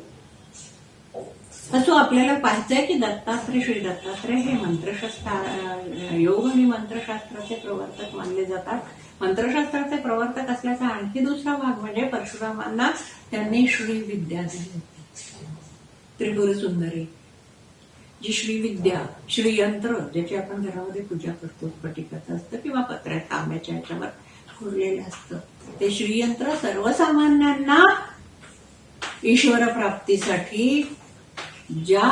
असं आपल्याला पाहायचंय की दत्तात्रय, श्री दत्तात्रय हे मंत्रशास्त्र, योग आणि मंत्रशास्त्राचे प्रवर्तक मानले जातात. मंत्रशास्त्राचे प्रवर्तक असल्याचा आणखी दुसरा भाग म्हणजे परशुरामांना त्यांनी श्रीविद्या दिली होती, त्रिपुर सुंदरी, जी श्रीविद्या, श्रीयंत्र, ज्याची आपण घरामध्ये पूजा करतो, स्फटिकाचं असतं किंवा पत्र्यात तांब्याच्या याच्यावर कोरलेलं असतं, ते श्रीयंत्र सर्वसामान्यांना ईश्वर प्राप्तीसाठी ज्या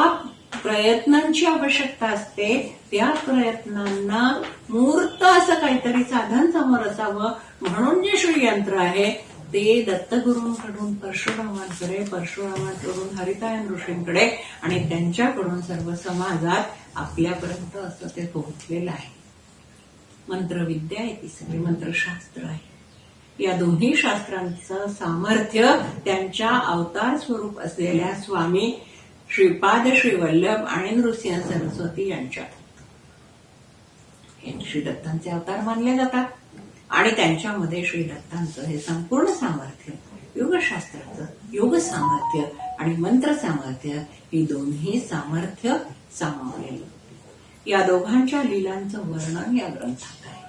प्रयत्नांची आवश्यकता असते त्या प्रयत्नांना मूर्त असं काहीतरी साधन समोर असावं म्हणून जे श्रीयंत्र आहे ते दत्तगुरूंकडून परशुरामांकडे, परशुरामांकडून हरितायन ऋषींकडे आणि त्यांच्याकडून सर्व समाजात आपल्यापर्यंत असं ते पोहोचलेलं आहे. मंत्रविद्या आहे, ती सगळी मंत्रशास्त्र आहे. या दोन्ही शास्त्रांचं सामर्थ्य त्यांच्या अवतार स्वरूप असलेल्या स्वामी श्रीपाद, श्रीवल्लभ आणि नृसिंह सरस्वती यांच्यात हे श्री दत्तांचे अवतार मानले जातात. आणि त्यांच्यामध्ये श्री दत्तांचं हे संपूर्ण सामर्थ्य, योगशास्त्राचं योग सामर्थ्य आणि मंत्र सामर्थ्य, ही दोन्ही सामर्थ्य सामावलेली. या दोघांच्या लीलांचं वर्णन या ग्रंथात आहे.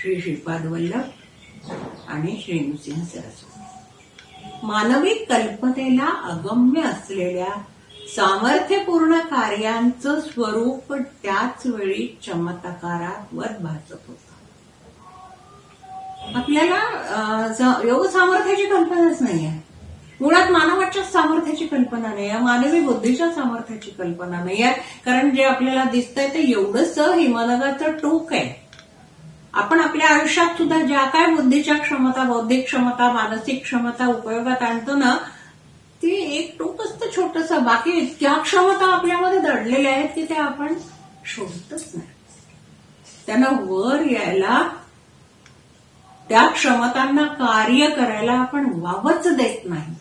श्री श्रीपाद वल्लभ आणि श्री नृसिंह सरस्वती. मानवी कल्पनेला अगम्य असलेल्या सामर्थ्यपूर्ण कार्यांचं स्वरूप त्याच वेळी चमत्कारात भासत होतं. आपल्याला योग सामर्थ्याची कल्पनाच नाही आहे. मुळात मानवाच्या सामर्थ्याची कल्पना नाही आहे, मानवी बुद्धीच्या सामर्थ्याची कल्पना नाही आहे. कारण जे आपल्याला दिसतंय ते एवढंसं हिमनगाचं टोक आहे. आपण आपल्या आयुष्यात सुद्धा ज्या काय बुद्धीच्या क्षमता, बौद्धिक क्षमता, मानसिक क्षमता उपयोगात आणतो ना, ते एक टोक असतं छोटंसं. बाकी इतक्या क्षमता आपल्यामध्ये दडलेल्या आहेत की त्या आपण शोधतच नाही. त्यांना वर यायला, त्या क्षमतांना कार्य करायला आपण वावच देत नाही.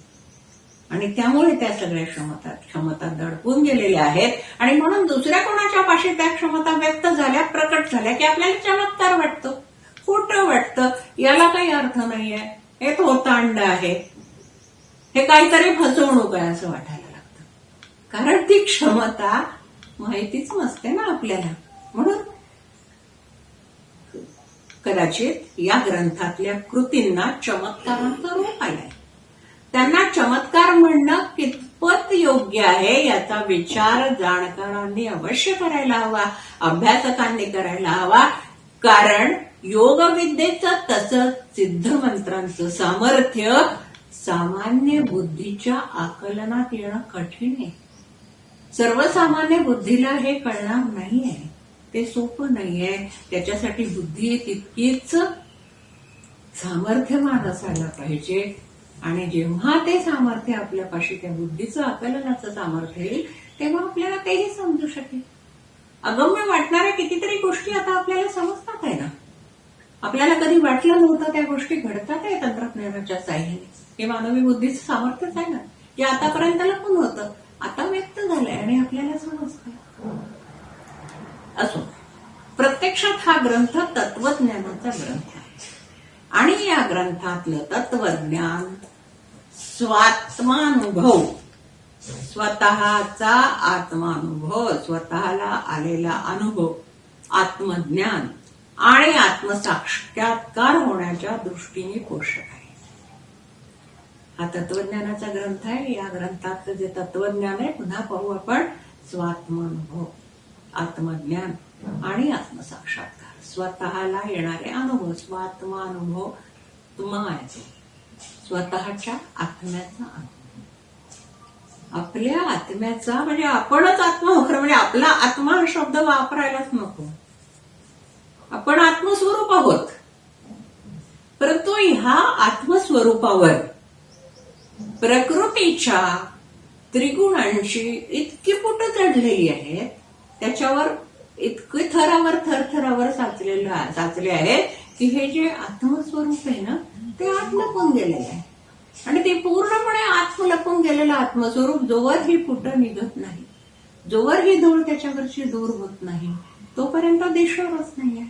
आणि त्यामुळे त्या सगळ्या क्षमता दडपून गेलेल्या आहेत. आणि म्हणून दुसऱ्या कोणाच्या पाशी त्या क्षमता व्यक्त झाल्या, प्रकट झाल्या की आपल्याला चमत्कार वाटतो, खोटं वाटतं, याला काही अर्थ नाहीये, हे थोतांड आहे, हे काहीतरी फसवणूक आहे असं वाटायला लागतं. कारण ती क्षमता माहितीच नसते ना आपल्याला. म्हणून कदाचित या ग्रंथातल्या कृतींना चमत्कारांचं रूप आलंय. त्यांना चमत्कार म्हणणं कितपत योग्य आहे याचा विचार जाणकारांनी अवश्य करायला हवा, अभ्यासकांनी करायला हवा. कारण योगविद्येचं तसंच सिद्धमंत्रांचं सामर्थ्य सामान्य बुद्धीच्या आकलनात येणं कठीण आहे. सर्वसामान्य बुद्धीला हे कळणार नाहीये, ते सोपं नाहीये. त्याच्यासाठी बुद्धी तितकीच सामर्थ्यवान असायला पाहिजे. आणि जेव्हा ते सामर्थ्य आपल्यापाशी, त्या बुद्धीचं आकलनाचं सामर्थ्य येईल, तेव्हा आपल्याला तेही समजू शकेल. अगम्य वाटणाऱ्या कितीतरी गोष्टी आता आपल्याला समजतात आहे ना. आपल्याला कधी वाटलं नव्हतं त्या गोष्टी घडतात आहे तंत्रज्ञानाच्या साह्याने. हे मानवी बुद्धीचं सामर्थ्यच आहे ना, जे आतापर्यंत लपून होतं आता व्यक्त झालंय आणि आपल्याला समजतंय. असो, प्रत्यक्षात हा ग्रंथ तत्वज्ञानाचा ग्रंथ आहे. आणि या ग्रंथातलं तत्वज्ञान, स्वात्मानुभव, स्वतःचा आत्मानुभव, स्वतःला आलेला अनुभव, आत्मज्ञान आणि आत्मसाक्षात्कार होण्याच्या दृष्टीने पोषक आहे. हा तत्वज्ञानाचा ग्रंथ आहे. या ग्रंथातलं जे तत्वज्ञान आहे, पुन्हा पाहू आपण, स्वात्मानुभव, आत्मज्ञान आणि आत्मसाक्षात्कार, स्वतःला येणारे अनुभव. स्वात्मानुभव तुम्हाला स्वतःच्या आत्म्याचा अनुभव, आपल्या आत्म्याचा, म्हणजे आपणच आत्मा खरं, म्हणजे आपला आत्मा हा शब्द वापरायलाच नको. आपण आत्मस्वरूप आहोत, परंतु ह्या आत्मस्वरूपावर प्रकृतीच्या त्रिगुणांची इतकी पुट चढलेली आहेत, त्याच्यावर इतके थरावर थरथरावर साचले आहेत की हे जे आत्मस्वरूप आहे ना, ते आत लपून गेलेलं आहे. आणि ते पूर्णपणे आत लपून गेलेलं आत्मस्वरूप जोवर ही पुटं निघत नाही, जोवर ही धूळ त्याच्यावरची दूर होत नाही, तोपर्यंत दिसणारच नाहीये.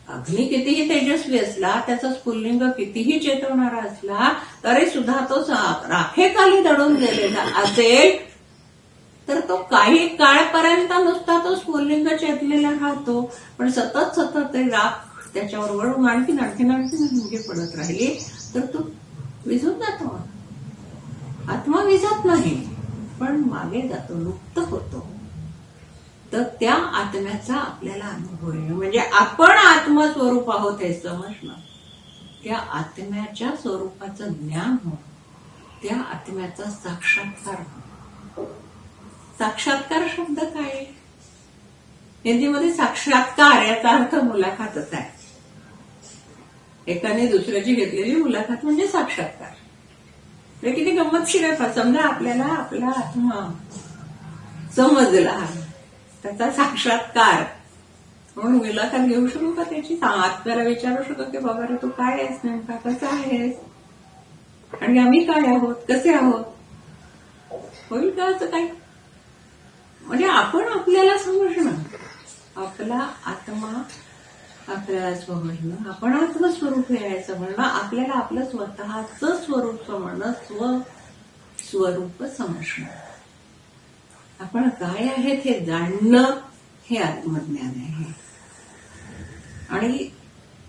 अग्नी कितीही तेजस्वी असला, त्याचा स्फुल्लिंग कितीही चेतवणारा असला, तरी सुद्धा तो राखेखाली दडून गेलेला असेल तर तो काही काळपर्यंत नुसता तो स्फुल्लिंग चेतलेला राहतो, पण सतत सतत ते राख त्याच्यावर वळून आणखीन मुंगी पडत राहिली तर तो विझून जातो. आत्मा विझत नाही, पण मागे जातो, लुप्त होतो. तर त्या आत्म्याचा आपल्याला अनुभव आहे. म्हणजे आपण आत्मस्वरूप आहोत हे समजणं, त्या आत्म्याच्या स्वरूपाचं ज्ञान होणं, त्या आत्म्याचा साक्षात्कार होणं. साक्षात्कार शब्द काय आहे? हिंदीमध्ये साक्षात्कार याचा अर्थ मुलाखतच आहे. एकाने दुसऱ्याची घेतलेली मुलाखत म्हणजे साक्षात्कार. हे किती गंमतशीर आहे. समजा आपल्याला आपला आत्मा समजला, त्याचा साक्षात्कार म्हणून मुलाखत घेऊ शकू का त्याची? आत्म्याला विचारू शकतो की बाबा रे तू काय आहेस, नेमका कसा आहेस, आणि आम्ही काय आहोत, कसे आहोत? होईल का असं काय? म्हणजे आपण आपल्याला समजणं, आपला आत्मा आपल्याला समजणं, आपण आत्मस्वरूप यायचं म्हणणं, आपल्याला आपलं स्वतःचं स्वरूप समजणं, स्वरूप समजणं, आपण काय आहेत हे जाणणं, हे आत्मज्ञान आहे. आणि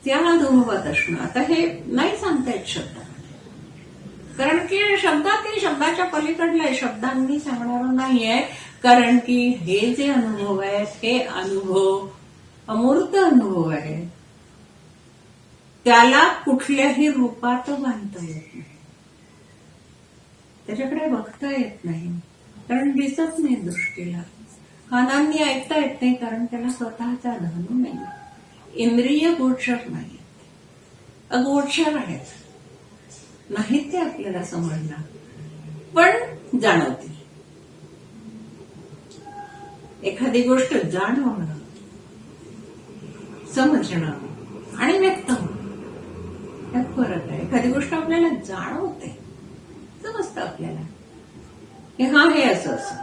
त्या अनुभवात असणं. आता हे नाही सांगता येत शब्दामध्ये, कारण की शब्दातील शब्दाच्या पलीकडलं शब्दांनी सांगणारं नाहीये. कारण की हे जे अनुभव आहेत, हे अनुभव अमूर्त अनुभव आहे. त्याला कुठल्याही रूपात बांधता येत नाही, त्याच्याकडे बघता येत नाही, कारण दिसत नाही दृष्टीला. कानांनी ऐकता येत नाही, कारण त्याला स्वतःचा धनु नाही. इंद्रिय गोचर नाही, अगोचर आहेत, नाही ते आपल्याला समजणार, पण जाणवतील. एखादी गोष्ट जाणवणं, समजणं आणि व्यक्त होणं यात फरक आहे. एखादी गोष्ट आपल्याला जाणवते, समजतं आपल्याला की हा हे असं असं,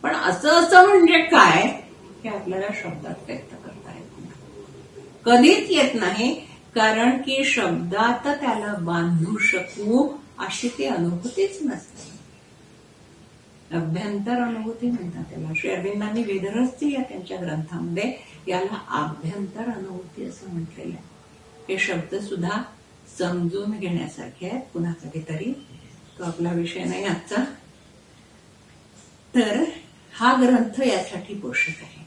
पण असं असं म्हणजे काय हे आपल्याला शब्दात व्यक्त करता येत नाही, कधीच येत नाही. कारण की शब्दात त्याला बांधू शकू अशी ती अनुभूतीच नसते. अभ्यंतर अनुभूती म्हणतात त्याला. श्री अरविंदांनी वेदरसची या त्यांच्या ग्रंथामध्ये याला आभ्यंतर अनुभूती असं म्हटलेलं आहे. हे शब्द सुद्धा समजून घेण्यासारखे आहेत. पुन्हा कधीतरी, तो आपला विषय नाही आजचा. तर हा ग्रंथ यासाठी पोषक आहे.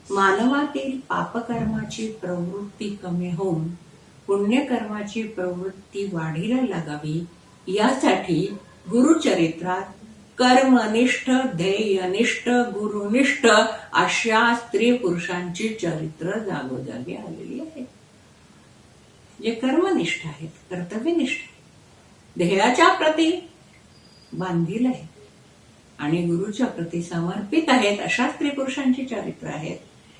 मानवातील पापकर्माची प्रवृत्ती कमी होऊन पुण्यकर्माची प्रवृत्ती वाढीला लागावी यासाठी गुरुचरित्रात कर्मनिष्ठ, ध्येयनिष्ठ, गुरुनिष्ठ अशा स्त्री पुरुषांची चरित्र जागोजागी आलेली आहेत. जे कर्मनिष्ठ आहेत, कर्तव्यनिष्ठ, ध्येयाच्या प्रती बांधील आहेत आणि गुरुच्या प्रती समर्पित आहेत, अशा स्त्री पुरुषांची चरित्र आहेत.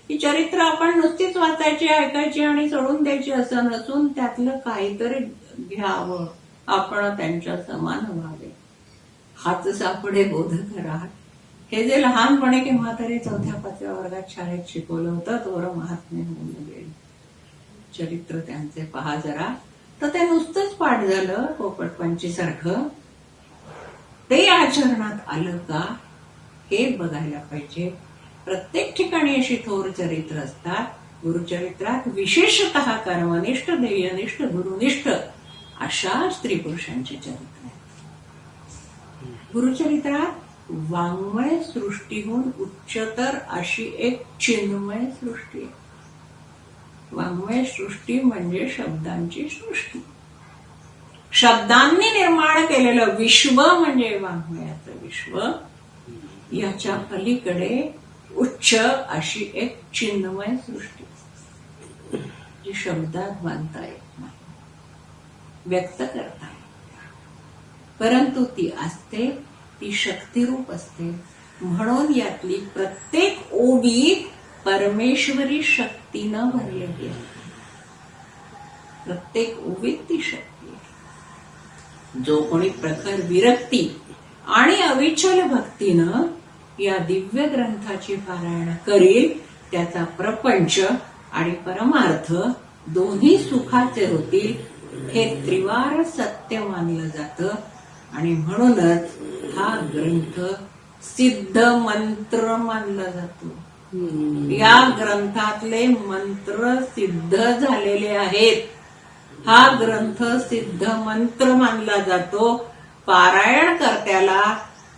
ही चरित्र आपण नुसतीच वाचायची, ऐकायची आणि सोडून द्यायची असं नसून त्यातलं काहीतरी घ्यावं, आपण त्यांच्या समान व्हावे. हाच सापडे बोध करा, हे जे लहानपणी केव्हा तरी 4-5व्या वर्गात शाळेत शिकवलं होतं, तोवर महात्म्य होऊन गेलं. चरित्र त्यांचे पहा जरा, तर ते नुसतंच पाठ झालं पोपटपंचीसारखं. ते आचरणात आलं का हे बघायला पाहिजे. प्रत्येक ठिकाणी अशी थोर चरित्र असतात. गुरुचरित्रात विशेषतः कर्मनिष्ठ, ध्येयनिष्ठ, गुरुनिष्ठ अशा स्त्री पुरुषांची चरित्र आहेत. गुरुचरित्रात वाङ्मय सृष्टीहून उच्चतर अशी एक चिन्मय सृष्टी आहे. वाङ्मय सृष्टी म्हणजे शब्दांची सृष्टी, शब्दांनी निर्माण केलेलं विश्व म्हणजे वाङ्मयाचं विश्व. याच्या पलीकडे उच्च अशी एक चिन्मय सृष्टी, जी शब्दात बांधता येत नाही, व्यक्त करता येत, परंतु ती असते, ती शक्तिरूप असते. म्हणून यातली प्रत्येक ओवी परमेश्वरी शक्तीनं भरलेली आहे. प्रत्येक ओवीत ती शक्ती आहे. जो कोणी प्रखर विरक्ती आणि अविचल भक्तीनं या दिव्य ग्रंथाची पारायण करील, त्याचा प्रपंच आणि परमार्थ दोन्ही सुखाचे होतील हे त्रिवार सत्य मानलं जातं. आणि म्हणूनच हा ग्रंथ सिद्ध मंत्र मानला जातो. या ग्रंथातले मंत्र सिद्ध झालेले आहेत. हा ग्रंथ सिद्ध मंत्र मानला जातो. पारायण कर्त्याला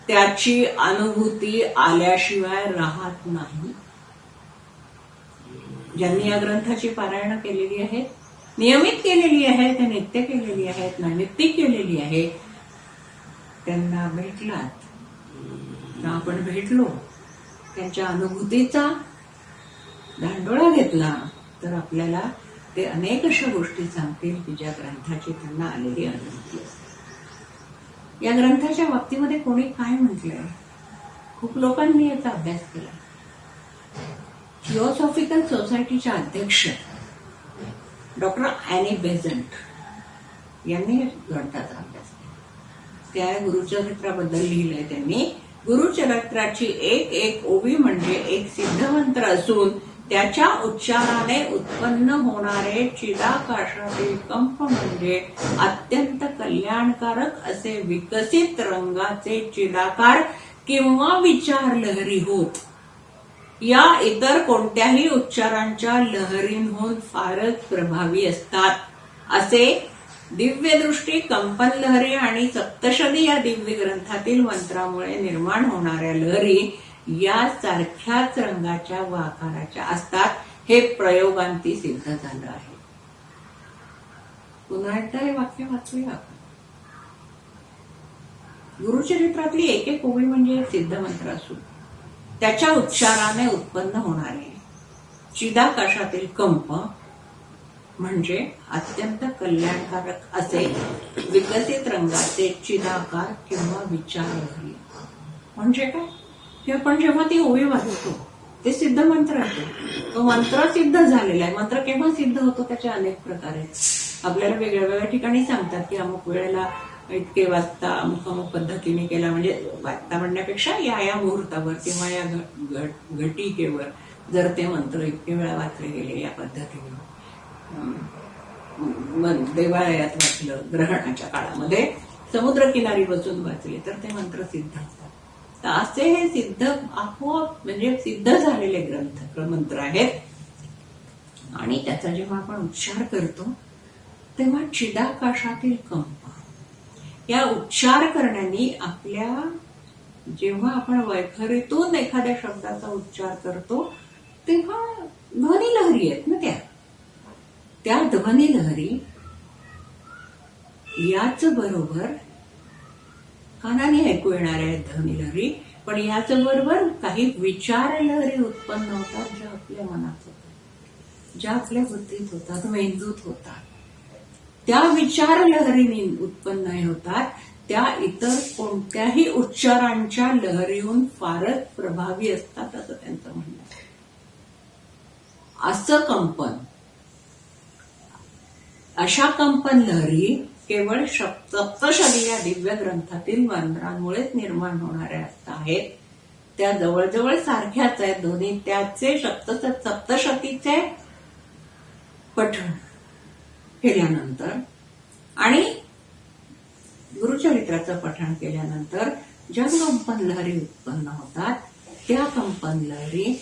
त्याची अनुभूती आल्याशिवाय राहत नाही. ज्यांनी या ग्रंथाची पारायण केलेली आहेत, नियमित केलेली आहेत, नित्य केलेली आहेत, नैमित्तिक केलेली आहे, त्यांना भेटलात, आपण भेटलो, त्यांच्या अनुभूतीचा धांडोळा घेतला तर आपल्याला ते अनेक अशा गोष्टी सांगतील की ज्या ग्रंथाची त्यांना आलेली अनुभूती असते. या ग्रंथाच्या बाबतीमध्ये कोणी काय म्हटलंय, खूप लोकांनी याचा अभ्यास केला. थिओसॉफिकल सोसायटीच्या अध्यक्ष डॉक्टर ॲनी बेझंट यांनी ग्रंथाचा अभ्यास केला. त्या गुरुचरित्राबद्दल लिहिलंय त्यांनी. गुरुचरित्राची एक एक ओवी म्हणजे एक सिद्ध मंत्र असून त्याच्या उच्चाराने उत्पन्न होणारे चिदाकाशातील कंप म्हणजे अत्यंत कल्याणकारक असे विकसित रंगाचे चिदाकार किंवा विचार लहरी होत. या इतर कोणत्याही उच्चारांच्या लहरींहून फारच प्रभावी असतात. असे दिव्यदृष्टी, कंपन लहरी आणि सप्तशती या दिव्य ग्रंथातील मंत्रामुळे निर्माण होणाऱ्या लहरी या सारख्याच रंगाच्या व आकाराच्या असतात. हे प्रयोगांती सिद्ध झालं आहे. पुन्हा एकदा हे वाक्य वाचूया आपण. गुरुचरित्रातली एक एक ओवी म्हणजे एक सिद्ध मंत्र असून त्याच्या उच्चाराने उत्पन्न होणारे चिदाकाशातील कंप म्हणजे अत्यंत कल्याणकारक असे विकसित रंगाचे चिदाकार किंवा विचार लहरी. म्हणजे काय, की आपण जेव्हा ती ओवी वाचतो ते सिद्ध मंत्र आहे. तो मंत्र सिद्ध झालेला आहे. मंत्र केव्हा सिद्ध होतो त्याचे अनेक प्रकार आहेत. आपल्याला वेगळ्या वेगळ्या ठिकाणी सांगतात की अमुक वेळेला इतके वाजता अमुक अमुक पद्धतीने केला, म्हणजे वाजता म्हणण्यापेक्षा या मुहूर्तावर किंवा या घटिकेवर जर ते मंत्र इतके वेळा वाचले गेले या पद्धतीने, देवालयात वाचलं, ग्रहणाच्या काळामध्ये समुद्रकिनारी बसून वाचले तर ते मंत्र सिद्ध असतात. तर असे हे सिद्ध आपोआप म्हणजे सिद्ध झालेले ग्रंथ मंत्र आहेत. आणि त्याचा जेव्हा आपण उच्चार करतो तेव्हा चिदाकाशातील कंप या उच्चार करण्याने आपल्या, जेव्हा आपण वैखरीतून एखाद्या शब्दाचा उच्चार करतो तेव्हा ध्वनी लहरी आहेत ना, त्या ध्वनी लहरी याच बरोबर कानाने ऐकू येणाऱ्या ध्वनी लहरी, पण याच बरोबर काही विचार लहरी उत्पन्न होतात ज्या आपल्या मनात होतात, ज्या आपल्या बुद्धीत होतात, मेंदूत होतात. त्या विचार लहरीने उत्पन्न होतात. त्या इतर कोणत्याही उच्चारांच्या लहरीहून फारच प्रभावी असतात असं त्यांचं म्हणणं आहे. असं कंपन, अशा कंपन लहरी केवळ सप्तशती या दिव्य ग्रंथातील मंत्रांमुळेच निर्माण होणाऱ्या आहेत. त्या जवळजवळ सारख्याच आहेत दोन्ही. त्याचे सप्तशतीचे पठण केल्यानंतर आणि गुरुचरित्राचं पठण केल्यानंतर ज्या कंपन लहरी उत्पन्न होतात त्या कंपन लहरी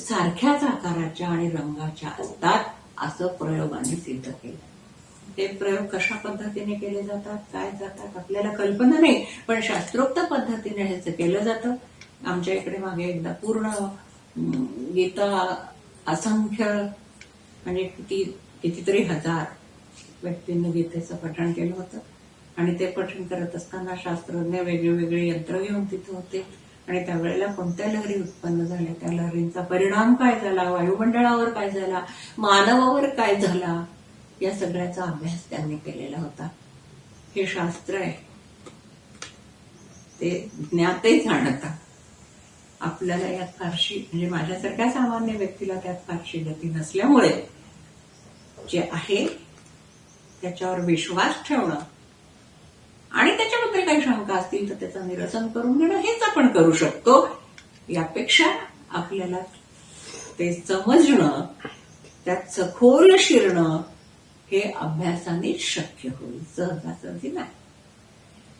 सारख्याच आकाराच्या आणि रंगाच्या असतात असं प्रयोगाने सिद्ध केलं. ते प्रयोग कशा पद्धतीने केले जातात, काय जातात आपल्याला कल्पना नाही, पण शास्त्रोक्त पद्धतीने हे केलं जातं. आमच्या इकडे मागे एकदा पूर्ण गीता असंख्य म्हणजे कितीतरी हजार व्यक्तींनी गीतेचं पठण केलं होतं. आणि ते पठण करत असताना शास्त्रज्ञ वेगळे यंत्र घेऊन तिथे होते. आणि त्यावेळेला कोणत्या लहरी उत्पन्न झाल्या, त्या लहरींचा परिणाम काय झाला, वायुमंडळावर काय झाला, मानवावर काय झाला, या सगळ्याचा अभ्यास त्यांनी केलेला होता. हे शास्त्र आहे, ते ज्ञाते जाणता. आपल्याला यात फारशी म्हणजे माझ्यासारख्या सामान्य व्यक्तीला त्यात फारशी गती नसल्यामुळे जे आहे त्याच्यावर विश्वास ठेवणं आणि त्याच्याबद्दल काही शंका असतील तर त्याचं निरसन करून घेणं हेच आपण करू शकतो. यापेक्षा आपल्याला ते समजणं, त्यात सखोल शिरणं हे अभ्यासानेच शक्य होईल, सहजासहजी नाही.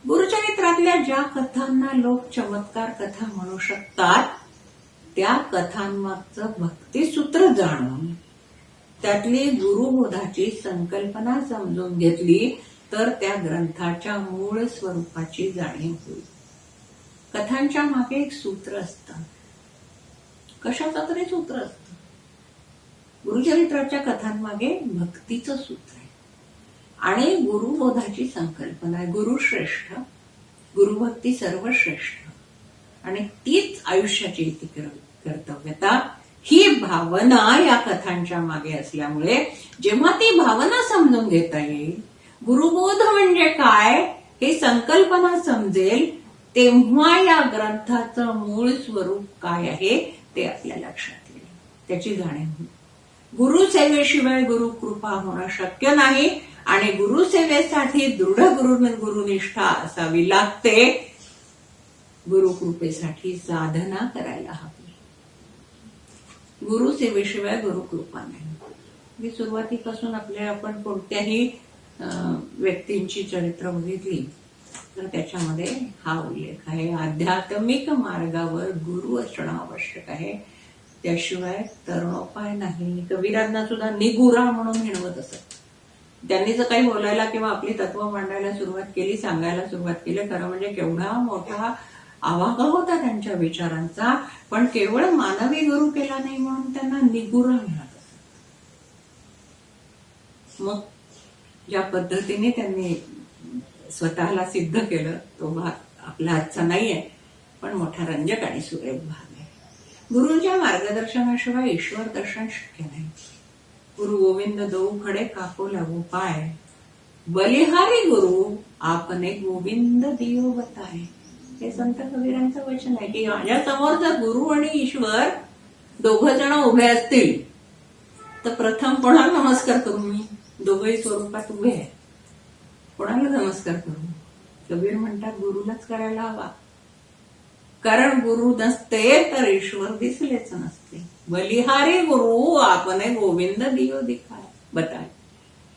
गुरुचरित्रातल्या ज्या कथांना लोक चमत्कार कथा म्हणू शकतात, त्या कथांमागचं भक्तिसूत्र जाणून त्यातली गुरुबोधाची संकल्पना समजून घेतली तर त्या ग्रंथाच्या मूळ स्वरूपाची जाणीव होईल. कथांच्या मागे एक सूत्र असतं, कशाचं तरी सूत्र असतं. गुरुचरित्राच्या कथांमागे भक्तीचं सूत्र आहे आणि गुरुबोधाची संकल्पना आहे. गुरु श्रेष्ठ, गुरुभक्ती सर्वश्रेष्ठ आणि तीच आयुष्याची इति कर्तव्यता ही भावना या कथांच्या मागे असल्यामुळे जेव्हा ती भावना समजून घेता येईल, गुरुबोध म्हणजे काय हे संकल्पना समजेल, तेव्हा या ग्रंथाचं मूळ स्वरूप काय आहे ते आपल्या लक्षात येईल, त्याची जाणीव होईल. गुरुसेवेशिवाय गुरुकृपा होणं शक्य नाही आणि गुरुसेवेसाठी दृढ गुरुनिष्ठा असावी लागते. गुरुकृपेसाठी साधना करायला हवी. गुरुसेवेशिवाय गुरुकृपा नाही. मी सुरुवातीपासून आपण कोणत्याही व्यक्तींची चरित्र बघितली तर त्याच्यामध्ये हा उल्लेख आहे, आध्यात्मिक मार्गावर गुरु असणं आवश्यक आहे, त्याशिवाय तरणोपाय नाही. कबीरांना सुद्धा निगुरा म्हणून हिणवत असत. त्यांनी जर काही बोलायला किंवा आपली तत्व मांडायला सुरुवात केली, सांगायला सुरुवात केली, खरं म्हणजे केवढा मोठा आवाका होता त्यांच्या विचारांचा, पण केवळ मानवी गुरु केला नाही म्हणून त्यांना निगुरा म्हणत असत. मग ज्या पद्धतीने त्यांनी स्वतःला सिद्ध केलं तो भाग आपला आजचा नाहीये, पण मोठा रंजक आणि सुरेख भाग आहे. गुरुच्या मार्गदर्शनाशिवाय ईश्वर दर्शन शक्य नाही. गुरु गोविंद दो खडे काको लागू पाय, बलिहारी गुरु आपने गोविंद दियो बताय. हे संत कबीरांचं वचन आहे की माझ्या समोर जर गुरु आणि ईश्वर दोघं जण उभे असतील तर प्रथम कोणाला नमस्कार करू? मी दोघंही स्वरूपात उभे आहे, कोणाला नमस्कार करू? कबीर म्हणतात गुरुलाच करायला हवा, कारण गुरु नसते तर ईश्वर दिसलेच नसते. बलिहारी गुरु आपने गोविंद दियो दिखाय बताय.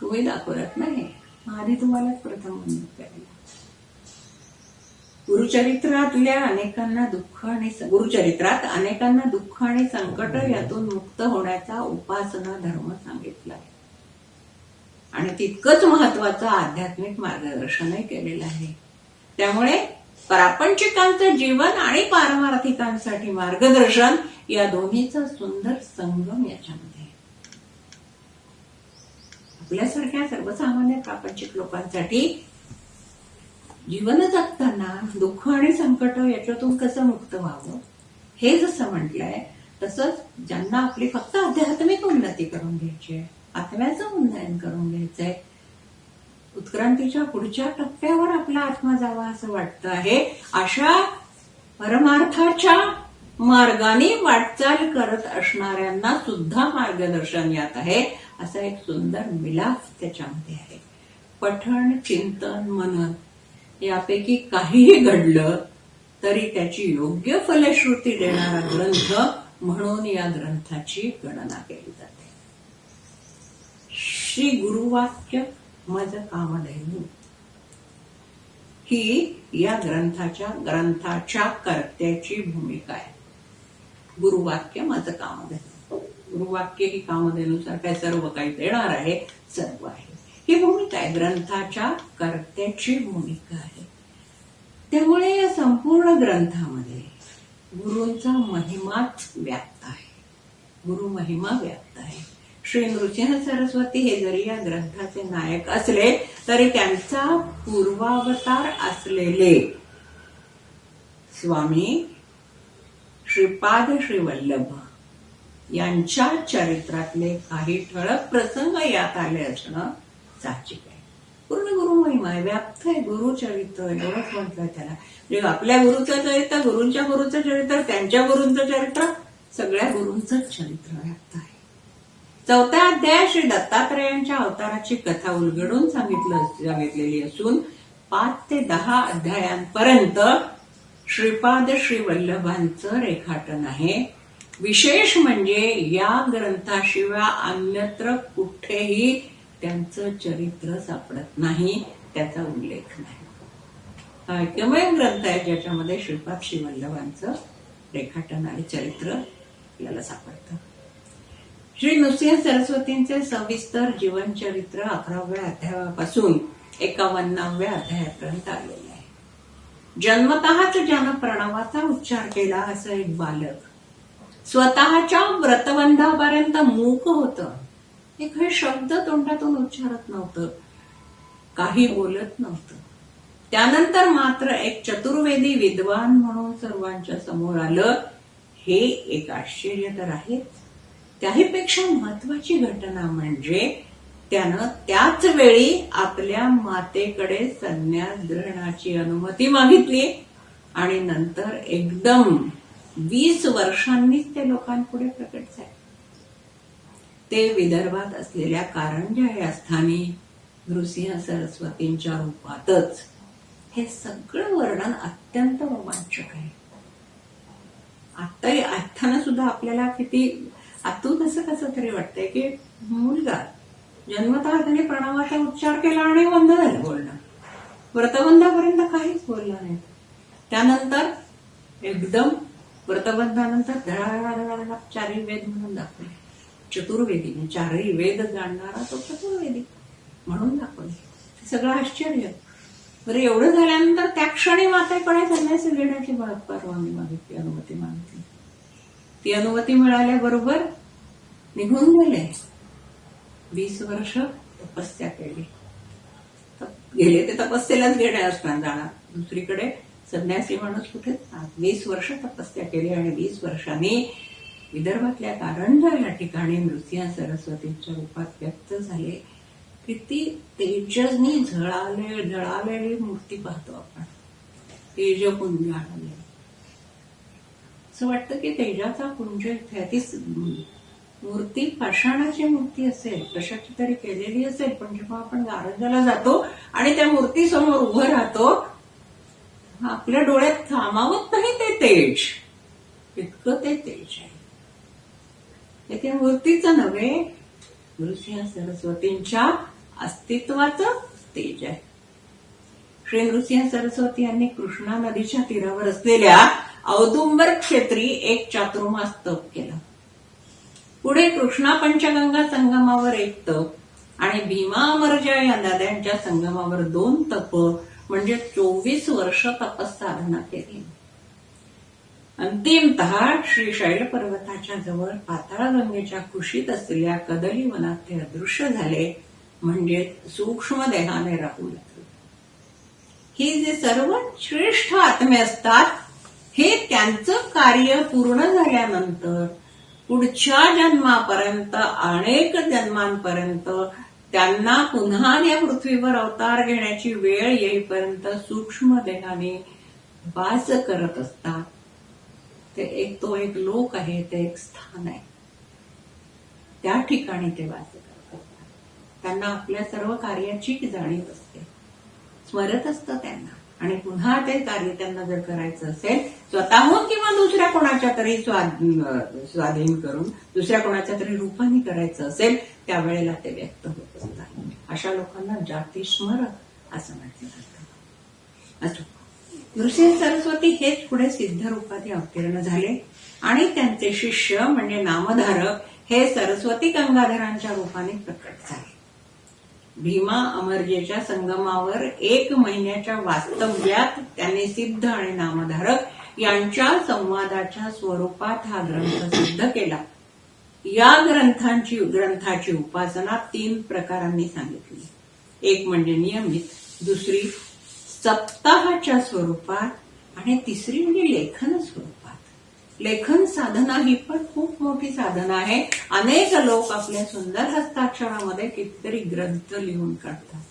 तुम्ही दाखवत नाही, आधी तुम्हालाच प्रथम वंदन करायला. गुरुचरित्रात अनेकांना दुःख आणि संकट यातून मुक्त होण्याचा उपासना धर्म सांगितला आहे आणि तितकंच महत्वाचं आध्यात्मिक मार्गदर्शनही केलेलं आहे. त्यामुळे प्रापंचिकांचं जीवन आणि पारमार्थिकांसाठी मार्गदर्शन या दोन्हीचा सुंदर संगम याच्यामध्ये आहे. आपल्यासारख्या सर्वसामान्य प्रापंचिक लोकांसाठी जीवन जगताना दुःख आणि संकट याच्यातून कसं मुक्त व्हावं हे जसं म्हटलंय, तसंच ज्यांना आपली फक्त आध्यात्मिक उन्नती करून घ्यायची आहे, आत्म्याचं उन्नयन करून घ्यायचंय, उत्क्रांतीच्या पुढच्या टप्प्यावर आपला आत्मा जावा असं वाटतं आहे, अशा परमार्थाच्या मार्गाने वाटचाल करत असणाऱ्यांना सुद्धा मार्गदर्शन यात आहे. असा एक सुंदर मिलाफ त्याच्यामध्ये आहे. पठण, चिंतन, मनन यापैकी काहीही घडलं तरी त्याची योग्य फलश्रुती देणारा ग्रंथ म्हणून या ग्रंथाची गणना केली जाते. श्री गुरुवाक्य मज कामधेनु ही या ग्रंथाच्या कर्त्याची भूमिका आहे. गुरुवाक्य मज कामधेनु, गुरुवाक्य ही कामधेनुसारखं सर्व काही देणार आहे, सर्व आहे, ही भूमिका आहे, ग्रंथाच्या कर्त्याची भूमिका आहे. त्यामुळे या संपूर्ण ग्रंथामध्ये गुरूंचा महिमाच व्याप्त आहे, गुरु महिमा व्याप्त आहे. श्री नृसिंह सरस्वती हे जरी या ग्रंथाचे नायक असले तरी त्यांचा पूर्वावतार असलेले स्वामी श्रीपाद श्री वल्लभ यांच्या चरित्रातले काही ठळक प्रसंग यात आले असणं साहजिक आहे. पूर्ण गुरु महिमा आहे, व्याप्त आहे, गुरुचरित्र एवढंच म्हटलं त्याला. म्हणजे आपल्या गुरुचं चरित्र, गुरूंच्या गुरुचं चरित्र, त्यांच्या गुरूंचं चरित्र, सगळ्या गुरूंचं चरित्र व्याप्त आहे. 4था अध्याय श्री दत्तात्रयांच्या अवताराची कथा उलगडून सांगितलेली असून 5 ते 10 अध्यायांपर्यंत श्रीपाद श्री वल्लभांचं रेखाटन आहे. विशेष म्हणजे या ग्रंथाशिवाय अन्यत्र कुठेही त्यांचं चरित्र सापडत नाही, त्याचा उल्लेख नाही. हा एकमेव ग्रंथ आहे ज्याच्यामध्ये श्रीपाद श्रीवल्लभांचं रेखाटन आणि चरित्र आपल्याला सापडतं. श्री नृसिंह सरस्वतींचे सविस्तर जीवनचरित्र 11व्या अध्यायापासून 51व्या अध्यायापर्यंत आलेले आहे. जन्मतःच ज्यानं प्रणवाचा उच्चार केला असं एक बालक स्वतःच्या व्रतबंधापर्यंत मूक होतं. एक हे शब्द तोंडातून उच्चारत नव्हतं, काही बोलत नव्हतं. त्यानंतर मात्र एक चतुर्वेदी विद्वान म्हणून सर्वांच्या समोर आलं. हे एक आश्चर्य तर आहेच. त्याहीपेक्षा महत्वाची घटना म्हणजे त्यानं त्याच वेळी आपल्या मातेकडे संन्यास ग्रहणाची अनुमती मागितली आणि नंतर एकदम 20 वर्षांनीच ते लोकांपुढे प्रकट झाले. ते विदर्भात असलेल्या कारंजा या स्थानी नृसिंह सरस्वतींच्या रूपातच. हे सगळं वर्णन अत्यंत रोमांचक आहे. आत्ताना सुद्धा आपल्याला किती आतून असं कसं तरी वाटतंय की मुलगा जन्मतः त्याने प्रणवाचा उच्चार केला आणि बंद झालं बोलणं. व्रतबंधापर्यंत काहीच बोलला नाही. त्यानंतर एकदम व्रतबंधानंतर धडाधडा 4 वेद म्हणून दाखवले. चतुर्वेदी, 4 वेद जाणणारा तो चतुर्वेदी म्हणून दाखवले. सगळं आश्चर्य. बरं, एवढं झाल्यानंतर त्या क्षणी मातेकडे संन्यासी घेण्याची परवानगी मागितली, अनुमती मागितली. ती अनुमती मिळाल्याबरोबर निघून गेले. 20 वर्ष तपस्या केली. गेले ते तपस्येलाच गेले असताना जाणार. दुसरीकडे संन्यासी माणूस कुठेच 20 वर्ष तपस्या केली आणि 20 वर्षांनी विदर्भातल्या कारंजा या ठिकाणी नृसिंह सरस्वतींच्या रूपात व्यक्त झाले. किती तेजस्नी झळालेली मूर्ती पाहतो आपण. तेजपुंज आलेली असं वाटतं की तेजाचा पुंज ती मूर्ती पाषाणाची मूर्ती असेल, कशाची तरी केलेली असेल. पण जेव्हा आपण कारंजाला जातो आणि त्या मूर्ती समोर उभं राहतो, आपल्या डोळ्यात थांबावत नाही ते तेज. इतकं ते तेज आहे. त्या मूर्तीचं नव्हे, नृसिंह सरस्वतींच्या अस्तित्वाचं तेज आहे. श्री नृसिंह सरस्वती यांनी कृष्णा नदीच्या तीरावर असलेल्या औदुंबर क्षेत्री एक चातुर्मास तप केलं. पुढे कृष्णा पंचगंगा संगमावर 1 तप आणि भीमा अमरजा या नद्यांच्या संगमावर 2 तप म्हणजे 24 वर्ष तपस्साधना केली. अंतिमतः श्री शैल पर्वताच्या जवळ पाताळगंगेच्या कुशीत असलेल्या कदली वनात ते अदृश्य झाले, म्हणजे सूक्ष्म देहाने राहू लागले. ही जे सर्व श्रेष्ठ आत्मे असतात, हे त्यांचं कार्य पूर्ण झाल्यानंतर पुढच्या जन्मापर्यंत, अनेक जन्मांपर्यंत त्यांना पुन्हा या पृथ्वीवर अवतार घेण्याची वेळ येईपर्यंत सूक्ष्म देहाने वास करत असतात. तो एक लोक आहे, ते एक स्थान आहे. त्या ठिकाणी ते वास करत असतात. त्यांना आपल्या सर्व कार्याची जाणीव असते, स्मरत असतं त्यांना. आणि पुन्हा ते कार्य त्यांना जर करायचं असेल स्वतःहून किंवा दुसऱ्या कोणाच्या तरी स्वाधीन करून, दुसऱ्या कोणाच्या तरी रूपाने करायचं असेल, त्यावेळेला ते व्यक्त होत असतात. अशा लोकांना जातिस्मर असं म्हटलं जातं. असो, नृसिंह सरस्वती हेच पुढे सिद्ध रूपात अवतीर्ण झाले आणि त्यांचे शिष्य म्हणजे नामधारक हे सरस्वती गंगाधरांच्या रूपाने प्रकट झाले. भीमा अमरजेच्या संगमावर 1 महिन्याच्या वास्तव्यात त्यांनी सिद्ध आणि नामधारक यांच्या संवादाच्या स्वरूपात हा ग्रंथ सिद्ध केला. या ग्रंथाची उपासना 3 प्रकारांनी सांगितली. एक म्हणजे नियमित, दुसरी सप्ताहाच्या स्वरूपात आणि तिसरी म्हणजे लेखन स्वरूपात. लेखन साधना ही पण खूप मोठी साधना आहे. अनेक लोक आपल्या सुंदर हस्ताक्षरामध्ये कितीतरी ग्रंथ लिहून काढतात.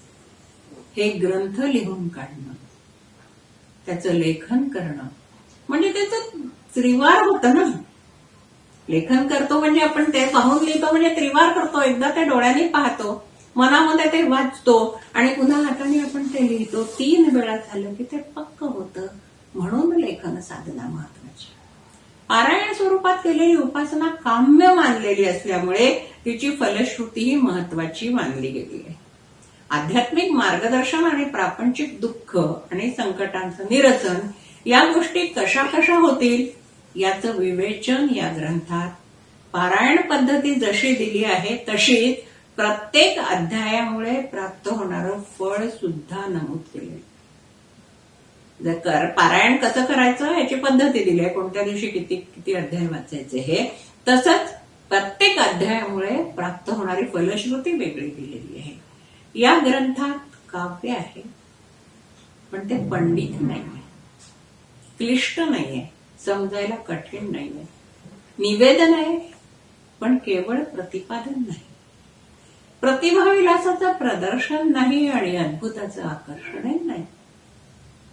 हे ग्रंथ लिहून काढणं, त्याचं लेखन करणं म्हणजे त्याचं त्रिवार होतं ना. लेखन करतो म्हणजे आपण ते पाहून लिहितो म्हणजे त्रिवार करतो. एकदा ते डोळ्यांनी पाहतो, मनामध्ये ते वाचतो आणि पुन्हा हाताने आपण ते लिहितो. 3 वेळा झालं की ते पक्क होतं. म्हणून लेखन साधना महत्वाची. पारायण स्वरूपात केलेली उपासना काम्य मानलेली असल्यामुळे तिची फलश्रुतीही महत्वाची मानली गेली आहे. आध्यात्मिक मार्गदर्शन आणि प्रापंचिक दुःख आणि संकटांचं निरसन या गोष्टी कशा कशा होतील याचं विवेचन या ग्रंथात पारायण पद्धती जशी दिली आहे तशीच प्रत्येक अध्यायामुळे प्राप्त होणारं फळ सुद्धा नमूद केले. पारायण कसं करायचं याची पद्धती दिली आहे, कोणत्या दिवशी किती किती अध्याय वाचायचे हे. तसंच प्रत्येक अध्यायामुळे प्राप्त होणारी फलश्रुती वेगळी दिलेली आहे. या ग्रंथात काव्य आहे, पण ते पंडित नाहीये, क्लिष्ट नाहीये, समजायला कठीण नाहीये. निवेदन आहे, पण केवळ प्रतिपादन नाही. प्रतिभा विलासाचं प्रदर्शन नाही आणि अद्भुताचं आकर्षणही नाही.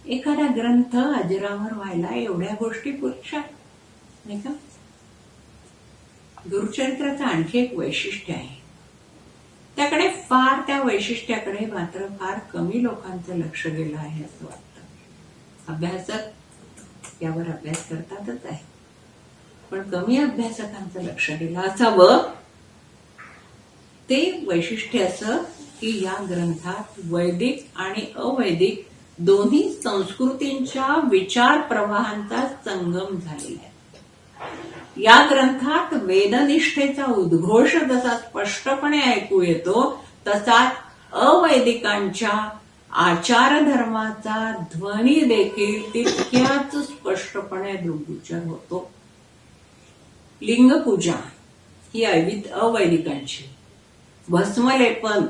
एखादा ग्रंथ अजरामर व्हायला एवढ्या गोष्टी पुरेशा नाही का? गुरुचरित्राचं आणखी एक वैशिष्ट्य आहे. त्या वैशिष्ट्याकडे मात्र फार कमी लोकांचं लक्ष गेलं आहे असं वाटतं. अभ्यासक यावर अभ्यास करतातच आहे, पण कमी अभ्यासकांचं लक्ष गेलं असावं. ते वैशिष्ट्य असं की या ग्रंथात वैदिक आणि अवैदिक दोन्ही संस्कृतींच्या विचार प्रवाहांचा संगम झालेला आहे. या ग्रंथात वेदनिष्ठेचा उद्घोष जसा स्पष्टपणे ऐकू येतो तसाच अवैदिकांच्या आचार धर्माचा ध्वनी देखील तितक्याच स्पष्टपणे दृग्गोचर होतो. लिंगपूजा ही अवैदिकांची, भस्मलेपन,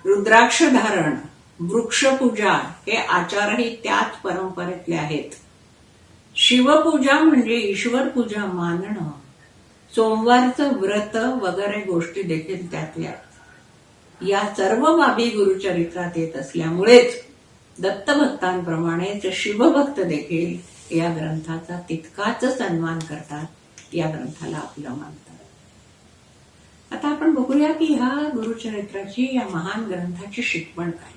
रुद्राक्ष धारण, वृक्षपूजा हे आचारही त्याच परंपरेतले आहेत. शिवपूजा म्हणजे ईश्वर पूजा मानणं, सोमवारचं व्रत वगैरे गोष्टी देखील त्यातल्या. या सर्व बाबी गुरुचरित्रात येत असल्यामुळेच दत्तभक्तांप्रमाणेच शिवभक्त देखील या ग्रंथाचा तितकाच सन्मान करतात, या ग्रंथाला आपलं मानतात. आता आपण बघूया की ह्या गुरुचरित्राची, या महान ग्रंथाची शिकवण काय.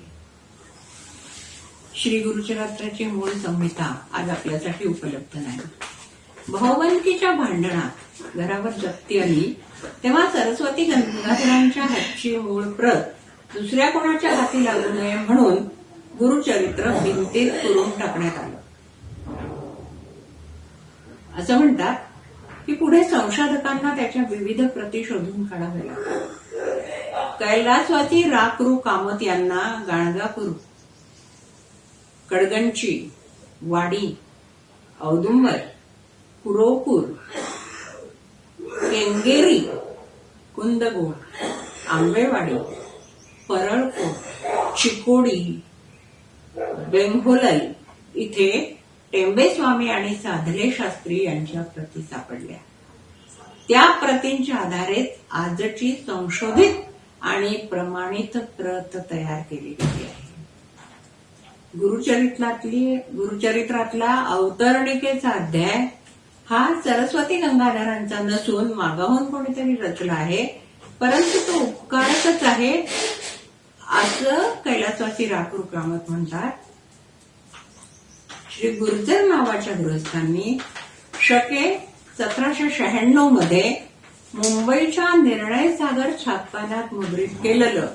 श्री गुरुचरित्राची मूळ संहिता आज आपल्यासाठी उपलब्ध नाही. भाऊबंदकीच्या भांडणात घरावर जप्ती आली तेव्हा सरस्वती गंगाधरांच्या हातची मूळ प्रत दुसऱ्या कोणाच्या हाती लागू नये म्हणून गुरुचरित्र भिंतीत करून टाकण्यात आलं. असं म्हणतात की पुढे संशोधकांना त्याच्या विविध प्रती शोधून काढाव्या लागतात. कैलासवासी राकरू कामत यांना गाणगापूर, कडगंची, वाडी, औदुंबर, कुरोपूर, केंगेरी, कुंदगोळ, आंबेवाडी, परळकोट, चिकोडी, बेंगोलाई इथे टेंबेस्वामी आणि साधले शास्त्री यांच्या प्रती सापडल्या. त्या प्रतींच्या आधारे आजची संशोधित आणि प्रमाणित प्रत तयार केली गेली आहे. गुरुचरित्रातला अवतरणिकेचा अध्याय हा सरस्वती गंगाधरांचा नसून मागाहून कोणीतरी रचला आहे, परंतु तो उपकारकच आहे असं कैलासवासी राकरू कामत म्हणतात. श्री गुर्जर नावाच्या गृहस्थांनी शके 1796 मध्ये मुंबईच्या निर्णय सागर छापखान्यात मुद्रित केलेलं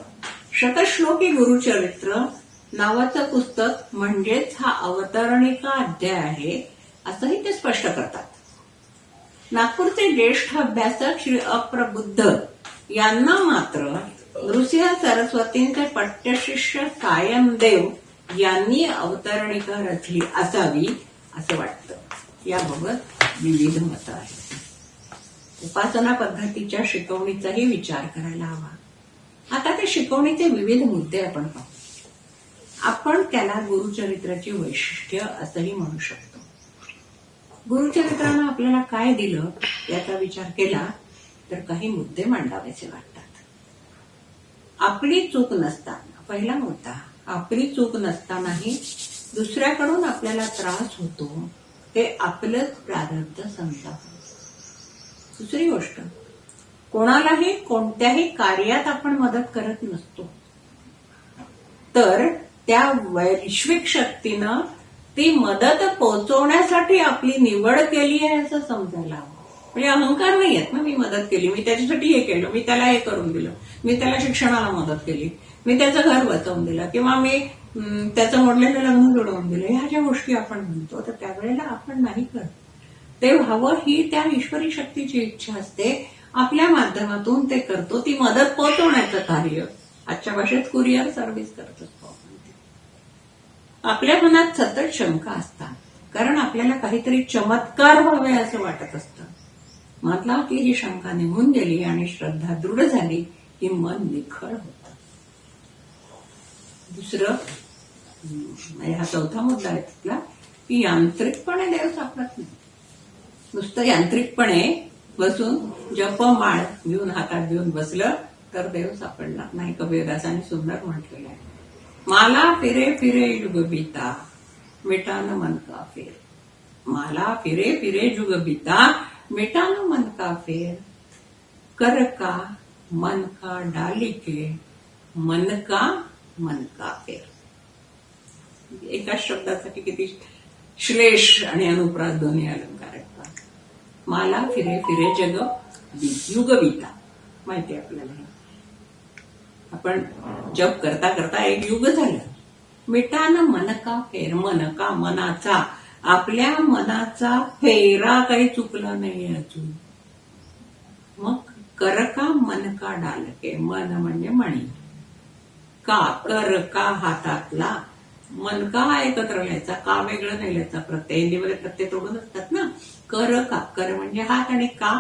शतश्लोकी गुरुचरित्र नावाचं पुस्तक म्हणजेच हा अवतरणिका अध्याय आहे असंही ते स्पष्ट करतात. नागपूरचे ज्येष्ठ अभ्यासक श्री अप्रबुद्ध यांना मात्र नृसिंह सरस्वतींचे पट्टशिष्य कायमदेव यांनी अवतरणिका रचली असावी असं वाटतं. याबाबत विविध मतं आहेत. उपासना पद्धतीच्या शिकवणीचाही विचार करायला हवा. आता त्या शिकवणीचे विविध मुद्दे आपण पाहू. आपण त्याला गुरुचरित्राची वैशिष्ट्य असंही म्हणू शकतो. गुरुचरित्रानं आपल्याला काय दिलं याचा विचार केला तर काही मुद्दे मांडावेसे वाटतात. आपली चूक नसताना, पहिला मुद्दा, आपली चूक नसतानाही दुसऱ्याकडून आपल्याला त्रास होतो ते आपलंच प्रारब्ध समजावं. दुसरी गोष्ट, कोणालाही कोणत्याही कार्यात आपण मदत करत नसतो, तर त्या वैश्विक शक्तीनं ती मदत पोहोचवण्यासाठी आपली निवड केली आहे असं समजायला हवं. म्हणजे अहंकार नाही आहेत ना, मी मदत केली, मी त्याच्यासाठी हे केलं, मी त्याला हे करून दिलं, मी त्याला शिक्षणाला मदत केली, मी त्याचं घर वाचवून दिलं, किंवा मी त्याचं मोडलेलं लग्न जुळवून दिलं, ह्या ज्या गोष्टी आपण म्हणतो तर त्यावेळेला आपण नाही करत. ते व्हावं ही त्या ईश्वरी शक्तीची इच्छा असते. आपल्या माध्यमातून ते करतो. ती मदत पोहोचवण्याचं कार्य आजच्या भाषेत कुरिअर सर्व्हिस करत असतो आपण. आपल्या मनात सतत शंका असतात, कारण आपल्याला काहीतरी चमत्कार व्हावे असं वाटत असतं. म्हटलं की ही शंका निघून गेली आणि श्रद्धा दृढ झाली की मन निखळ होतं. दुसरं हा चौथा मुद्दा आहे तिथला, की यांत्रिकपणे देव सापडत नाही. नुसतं यांत्रिकपणे बसून जप माळ घेऊन हातात घेऊन बसलं तर देव सापडणार नाही. कबीरदासांनी सुंदर म्हटलेलं आहे, माला फिरे फिरे युग बीता मिटान मन का फेर. माला फिरे फिरे युग बीता मिटान मन का फेर. कर का मन का डाली के मन का फेर. एकाच शब्दासाठी किती श्लेष आणि अनुप्रास दोन्ही अलंकार आहेत. माला फिरे फिरे जग युग बीता, माहिती आहे आपल्याला हे. आपण जप करता करता एक युग झालं. मिटान मन का फेर. मन का मनाचा, आपल्या मनाचा फेरा काही चुकला नाही अजून. मग कर का मन का डालके. मन म्हणजे मणी, का कर का हातातला, मन का हा एकत्र लिहायचा, का वेगळं नाही लिहायचा. प्रत्यय हिंदीमध्ये प्रत्यय तोडून असतात ना. कर का, कर म्हणजे हात, आणि का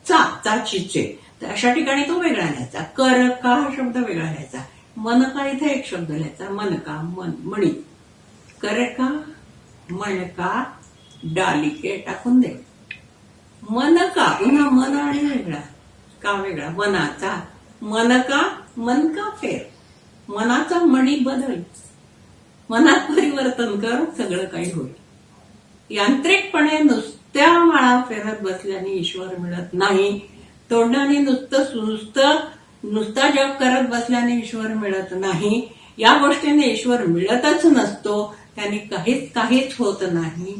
चाचीचे, तर अशा ठिकाणी तो वेगळा लिहायचा. कर का हा शब्द वेगळा लिहायचा. मन का इथे एक शब्द लिहायचा, मन का मणी. कर का मन का डालिके टाकून दे. मन का, पुन्हा मन आणि वेगळा, का वेगळा, मनाचा. मन का फेर. मनाचा मणी बदल, मनात परिवर्तन कर, सगळं काही होईल. यांत्रिकपणे नुसत्या माळा फेरत बसल्याने ईश्वर मिळत नाही. तोंडाने नुसता जप करत बसल्याने ईश्वर मिळत नाही. या गोष्टीने ईश्वर मिळतच नसतो. त्यांनी काहीच होत नाही.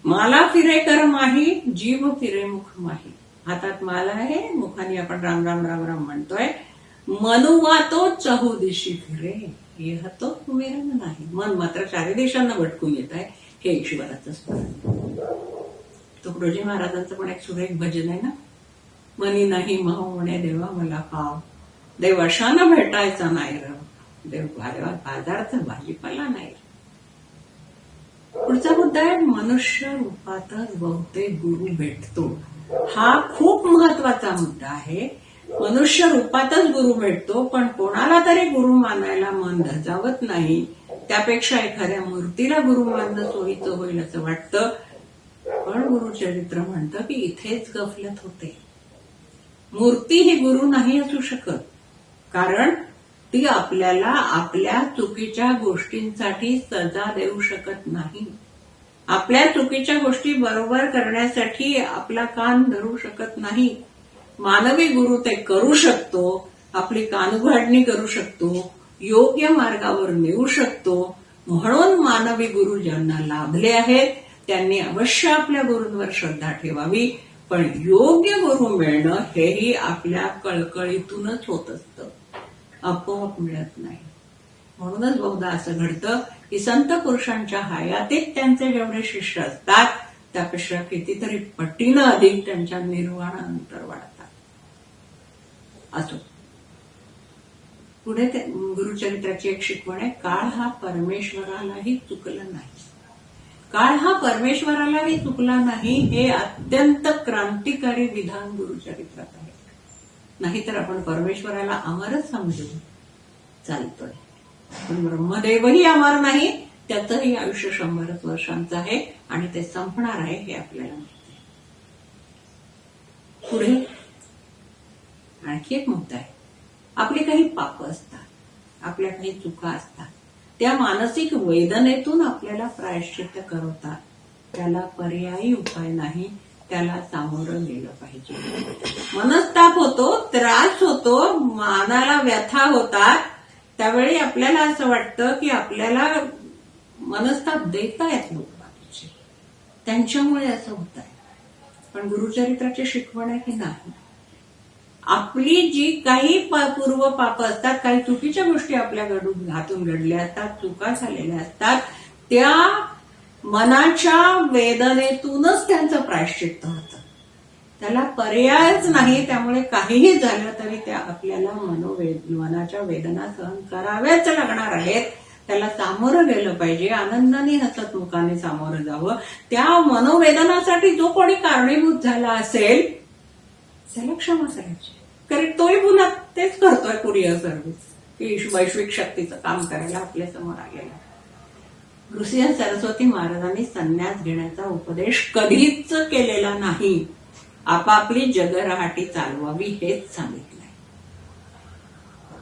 माला फिरे कर माही, जीव फिरे मुख माही. हातात माला आहे, मुखाने आपण राम राम राम राम म्हणतोय. मनुवा तो चहुदिशी फिरे, यह तो कुमेरन नाही. मन मात्र चारी दिशांना भटकून येत आहे. हे ईश्वराचं स्मरण. तुकडोजी महाराजांचं पण एक सुरेख भजन आहे ना, मनी नाही महो म्हणे देवा मला पाव, देव अशानं भेटायचा नाही र, देव बाजारचा भाजीपाला नाही. पुढचा मुद्दा आहे, मनुष्य रूपातच बहुतेक गुरु भेटतो. हा खूप महत्वाचा मुद्दा आहे. मनुष्य रूपातच गुरु भेटतो, पण कोणाला तरी गुरु मानायला मन धजावत नाही. त्यापेक्षा एखाद्या मूर्तीला गुरु मानणं सोयीचं होईल असं वाटतं. पण गुरुचरित्र म्हणतं की इथेच गफलत होते. मूर्ती ही गुरु नाही असू शकत, कारण ती आपल्याला आपल्या चुकीच्या गोष्टींसाठी सजा देऊ शकत नाही. आपल्या चुकीच्या गोष्टी बरोबर करण्यासाठी आपला कान धरू शकत नाही. मानवी गुरु ते करू शकतो, आपली कानउघाडणी करू शकतो, योग्य मार्गावर नेऊ शकतो. म्हणून मानवी गुरु ज्यांना लाभले आहेत त्यांनी अवश्य आपल्या गुरूंवर श्रद्धा ठेवावी. पण योग्य गुरु मिळणं हेही आपल्या कळकळीतूनच होत असतं, आपोआप मिळत नाही. म्हणूनच बहुधा असं घडतं की संत पुरुषांच्या हयातीत त्यांचे जेवढे शिष्य असतात त्यापेक्षा कितीतरी पटीनं अधिक त्यांच्या निर्वाणानंतर वाढतात. असो, पुढे गुरुचरित्राची एक शिकवण आहे, काळ हा परमेश्वरालाही चुकला नाही. काळ हा परमेश्वरालाही चुकला नाही हे अत्यंत क्रांतिकारी विधान गुरुचरित्रात आहे. नाहीतर आपण परमेश्वराला अमरच समजून चालतोय. पण ब्रह्मदेवही अमर नाही, त्याचंही आयुष्य 100 वर्षांचं आहे आणि ते संपणार आहे हे आपल्याला माहिती आहे. पुढे आणखी एक मुद्दा आहे, आपली काही पापं असतात, आपल्या काही चुका असतात, त्या मानसिक वेदनेतून आपल्याला प्रायश्चित्त करवतात. त्याला पर्यायी उपाय नाही, त्याला सामोरं गेलं पाहिजे. मनस्ताप होतो, त्रास होतो, मनाला व्यथा होतात, त्यावेळी आपल्याला असं वाटतं की आपल्याला मनस्ताप देतायत लोक बाकीचे, त्यांच्यामुळे असं होत आहे. पण गुरुचरित्राची शिकवण आहे की नाही, आपली जी काही पूर्व पाप असतात, काही चुकीच्या गोष्टी आपल्या हातून घडल्या असतात, चुका झालेल्या असतात, त्या मनाच्या वेदनेतूनच त्यांचं प्रायश्चित्त होतं. त्याला पर्यायच नाही. त्यामुळे काहीही झालं तरी त्या आपल्याला मनाच्या वेदना सहन कराव्याच लागणार आहेत. त्याला सामोरं गेलं पाहिजे, आनंदाने हसतमुखाने सामोरं जावं. त्या मनोवेदनासाठी जो कोणी कारणीभूत झाला असेल त्याला क्षमा करायची, कारण तोही पुन्हा तेच करतोय कुरिअर सर्व्हिस, की वैश्विक शक्तीचं काम करायला आपल्या समोर आलेला. नृसिंह सरस्वती महाराजांनी संन्यास घेण्याचा उपदेश कधीच केलेला नाही. आपापली जगरहाटी चालवावी हेच सांगितलंय.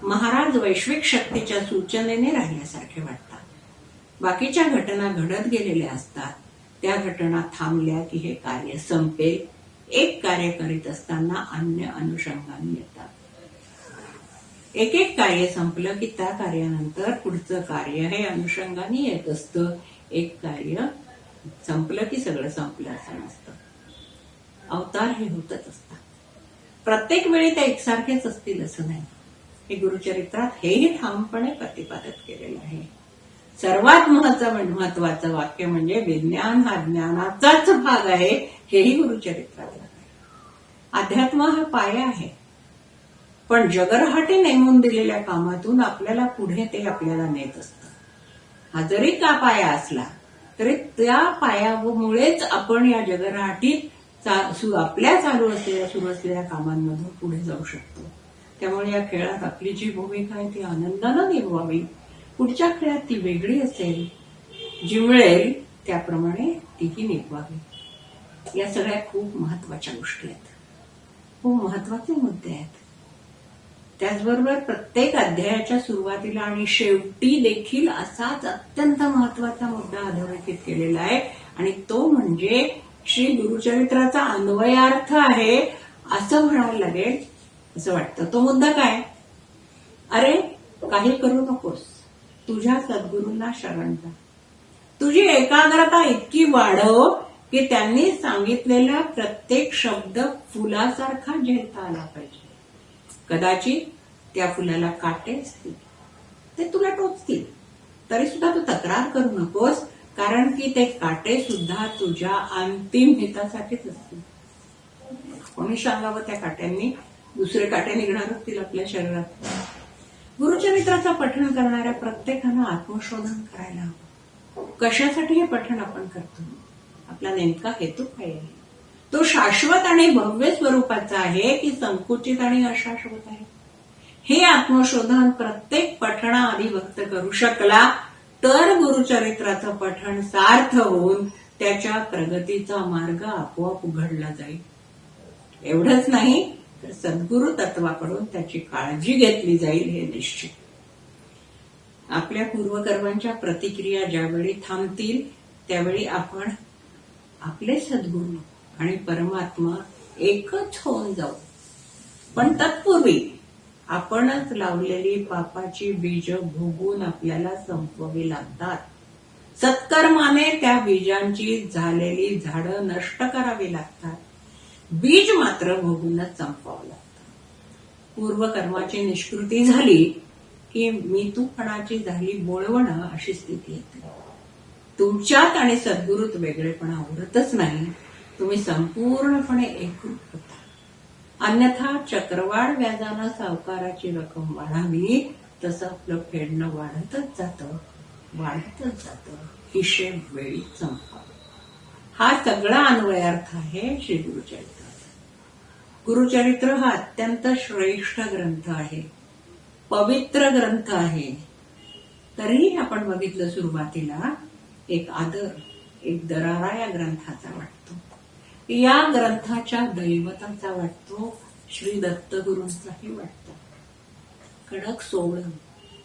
महाराज वैश्विक शक्तीच्या सूचनेने राहिल्यासारखे वाटतात. बाकीच्या घटना घडत गेलेल्या असतात, त्या घटना थांबल्या की हे कार्य संपेल. एक कार्य करीत असताना अन्य अनुषंगाने येतात. एक एक कार्य संपलं की त्या कार्यानंतर पुढचं कार्य हे अनुषंगाने येत असतं. एक कार्य संपलं की सगळं संपलं असं नसतं. अवतार हे होतच असतात. प्रत्येक वेळी ते एकसारखेच असतील असं नाही. हे गुरुचरित्रात हेही ठामपणे प्रतिपादित केलेलं आहे. सर्वात महत्वाचं वाक्य म्हणजे विज्ञान हा ज्ञानाचाच भाग आहे, हेही गुरुचरित्रात आहे. अध्यात्म हा पाया आहे, पण जगरहाटी नेमून दिलेल्या कामातून आपल्याला पुढे ते आपल्याला नेत असतं. हा जरी का पाया असला तरी त्या पायामुळेच आपण या जगरहाटीत आपल्या सुरू असलेल्या कामांमधून पुढे जाऊ शकतो. त्यामुळे या खेळात आपली जी भूमिका आहे ती आनंदानं निभवावी. पुढच्या खेळात ती वेगळी असेल, जी मिळेल त्याप्रमाणे तीही निभवावी. या सगळ्या खूप महत्वाच्या गोष्टी आहेत, खूप महत्वाचे मुद्दे आहेत. त्याचबरोबर प्रत्येक अध्यायाच्या सुरुवातीला आणि शेवटी देखील असाच अत्यंत महत्वाचा मुद्दा अधोरेखित केलेला आहे, आणि तो म्हणजे श्री गुरुचरित्राचा अन्वयार्थ आहे असं म्हणावं लागेल असं वाटतं. तो मुद्दा काय? अरे काही करू नकोस, तुझ्या सद्गुरूंना शरण जा. तुझी एकाग्रता इतकी वाढव की त्यांनी सांगितलेला प्रत्येक शब्द फुलासारखा झेलता आला पाहिजे. कदाचित त्या फुलाला काटे असतील, ते तुला टोचतील, तरी सुद्धा तू तक्रार करू नकोस, कारण की ते काटे सुद्धा तुझ्या अंतिम हितासाठीच असतील. कोणी सांगावं त्या काट्यांनी दुसरे काटे निघणार असतील आपल्या शरीरात. गुरुचरित्राचं पठण करणाऱ्या प्रत्येकानं आत्मशोधन करायला हवं. कशासाठी हे पठण आपण करतो, आपला नेमका हेतू काय आहे? तो शाश्वत आणि भव्य स्वरूपाचा आहे की संकुचित आणि अशाश्वत आहे? हे आत्मशोधन प्रत्येक पठणाआधी भक्त करू शकला तर गुरुचरित्राचं पठण सार्थ होऊन त्याच्या प्रगतीचा मार्ग आपोआप उघडला जाईल. एवढंच नाही तर सद्गुरु तत्वाकडून त्याची काळजी घेतली जाईल हे निश्चित. आपल्या पूर्वकर्मांच्या प्रतिक्रिया ज्यावेळी थांबतील त्यावेळी आपण आपले सद्गुरू आणि परमात्मा एकच होऊन जाऊ. पण तत्पूर्वी आपणच लावलेली पापाची बीज भोगून आपल्याला संपवावी लागतात. सत्कर्माने त्या बीजांची झालेली झाडं नष्ट करावी लागतात. बीज मात्र भोगूनच संपवावं लागतं. पूर्वकर्माची निष्कृती झाली की मी तूपणाची झाली बोळवणं अशी स्थिती येते. तुमच्यात आणि सद्गुरूत वेगळेपणा उरतच नाही, तुम्ही संपूर्णपणे एकरूप होता. अन्यथा चक्रवाढ व्याजानं सावकाराची रक्कम वाढावी तसं आपलं फेडणं वाढतच जातं. हिशेब वेळी संपावा. हा सगळा अन्वयार्थ आहे श्री गुरुचरित्राचा. गुरुचरित्र हा अत्यंत श्रेष्ठ ग्रंथ आहे, पवित्र ग्रंथ आहे. तरीही आपण बघितलं सुरुवातीला एक आदर, एक दरारा या ग्रंथाचा वाटतो. या ग्रंथाच्या दैवताचा वाटतो, श्री दत्तगुरूंचाही वाटतो. कडक सोवळं,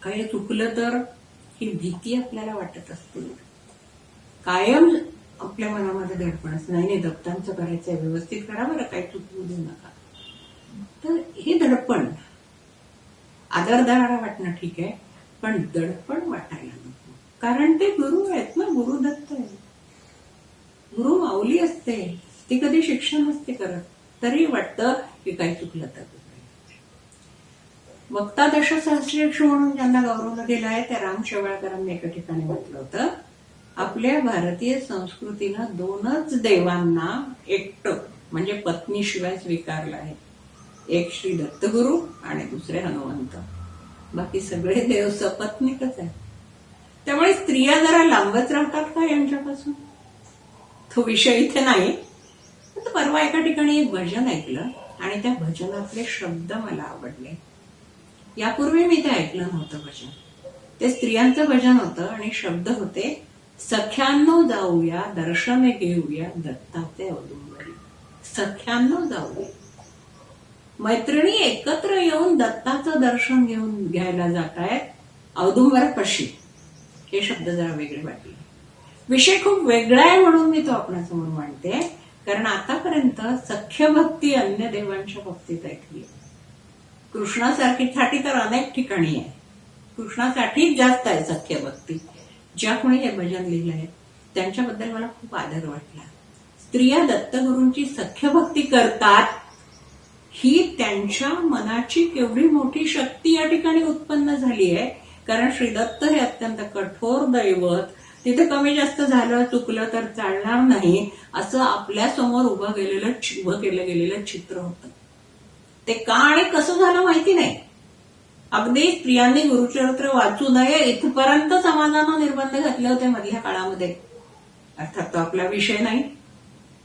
काही चुकलं तर ही भीती आपल्याला वाटत असते. कायम आपल्या मनामध्ये दडपण असं नाही दत्तांचं करायचंय, व्यवस्थित करा बरं, काही चुकवू देऊ नका. तर हे दडपण, आदर दरारा वाटणं ठीक आहे, पण दडपण वाटायला नको, कारण ते गुरु आहेत ना, गुरुदत्त आहे. गुरु माऊली असते, ती कधी शिक्षा नसते करत, तरी वाटतं की काही चुकलं तर. वक्ता दशसहस्रेषु म्हणून ज्यांना गौरवलं गेलं आहे त्या राम शेवाळकरांनी एका ठिकाणी म्हटलं होतं, आपल्या भारतीय संस्कृतीनं 2च देवांना एकटं म्हणजे पत्नीशिवाय स्वीकारलं आहे. एक श्री दत्तगुरु आणि दुसरे हनुमंत. बाकी सगळे देव सपत्नीकच आहेत. त्यामुळे स्त्रिया जरा लांबच राहतात का यांच्यापासून, तो विषय इथे नाही. तर परवा एका ठिकाणी एक भजन ऐकलं आणि त्या भजनातले शब्द मला आवडले. यापूर्वी मी ते ऐकलं नव्हतं भजन. ते स्त्रियांचं भजन होतं आणि शब्द होते, सख्यांनो जाऊया दर्शन घेऊया दत्ताचे औदुंबरी. सख्यांनो जाऊया, मैत्रिणी एकत्र येऊन दत्ताचं दर्शन घ्यायला जात आहेत औदुंबरापाशी. हे शब्द जरा वेगळे वाटले. विषय खूप वेगळा आहे म्हणून मी तो आपणासमोर मांडते, कारण आतापर्यंत सख्य भक्ती अन्य देवांच्या बाबतीत ऐकली. कृष्णासाठी तर अनेक ठिकाणी आहे, कृष्णासाठीच जास्त आहे सख्य भक्ती. ज्या कोणी हे भजन लिहिलं आहे त्यांच्याबद्दल मला खूप आदर वाटला. स्त्रिया दत्तगुरूंची सख्य भक्ती करतात ही त्यांच्या मनाची केवढी मोठी शक्ती या ठिकाणी उत्पन्न झाली आहे. कारण श्रीदत्त हे अत्यंत कठोर दैवत, तिथे कमी जास्त झालं चुकलं तर चालणार नाही असं आपल्या समोर उभं केलं गेलेलं चित्र होतं. ते का आणि कसं झालं माहिती नाही. अगदी स्त्रियांनी गुरुचरित्र वाचू नये इथपर्यंत समाजानं निर्बंध घातले होते मधल्या काळामध्ये. अर्थात तो आपला विषय नाही.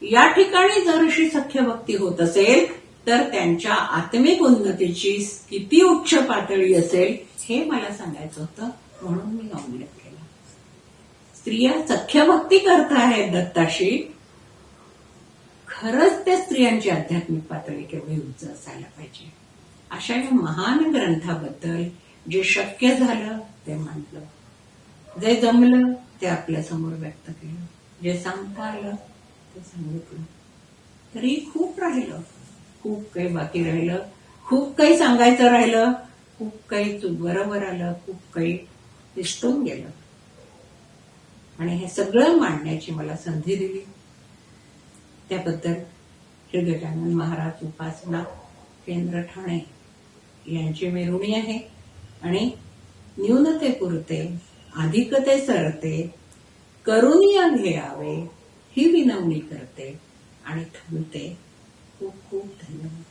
या ठिकाणी जर अशी सख्य भक्ती होत असेल तर त्यांच्या आत्मिक उन्नतीची किती उच्च पातळी असेल हे मला सांगायचं होतं, म्हणून मी उल्लेख केला. स्त्रिया सख्य भक्ती करतायत दत्ताशी, खरंच त्या स्त्रियांची आध्यात्मिक पातळी केवढी उंच असायला पाहिजे. अशा या महान ग्रंथाबद्दल जे शक्य झालं ते मांडलं, जे जमलं ते आपल्या समोर व्यक्त केलं, जे सांगता आलं ते सांगितलं. तरी खूप राहिलं, खूप काही बाकी राहिलं, खूप काही सांगायचं राहिलं, खूप काही बरोबर आलं, खूप काही निसटून गेलं. आणि हे सगळं मांडण्याची मला संधी दिली त्याबद्दल श्री गजानन महाराज उपासना केंद्र ठाणे यांची मी ऋणी आहे. आणि न्यूनतेपुरते अधिकते सरते करुणिया घ्यावे ही विनवणी करते आणि थांबते. खूप खूप धन्यवाद.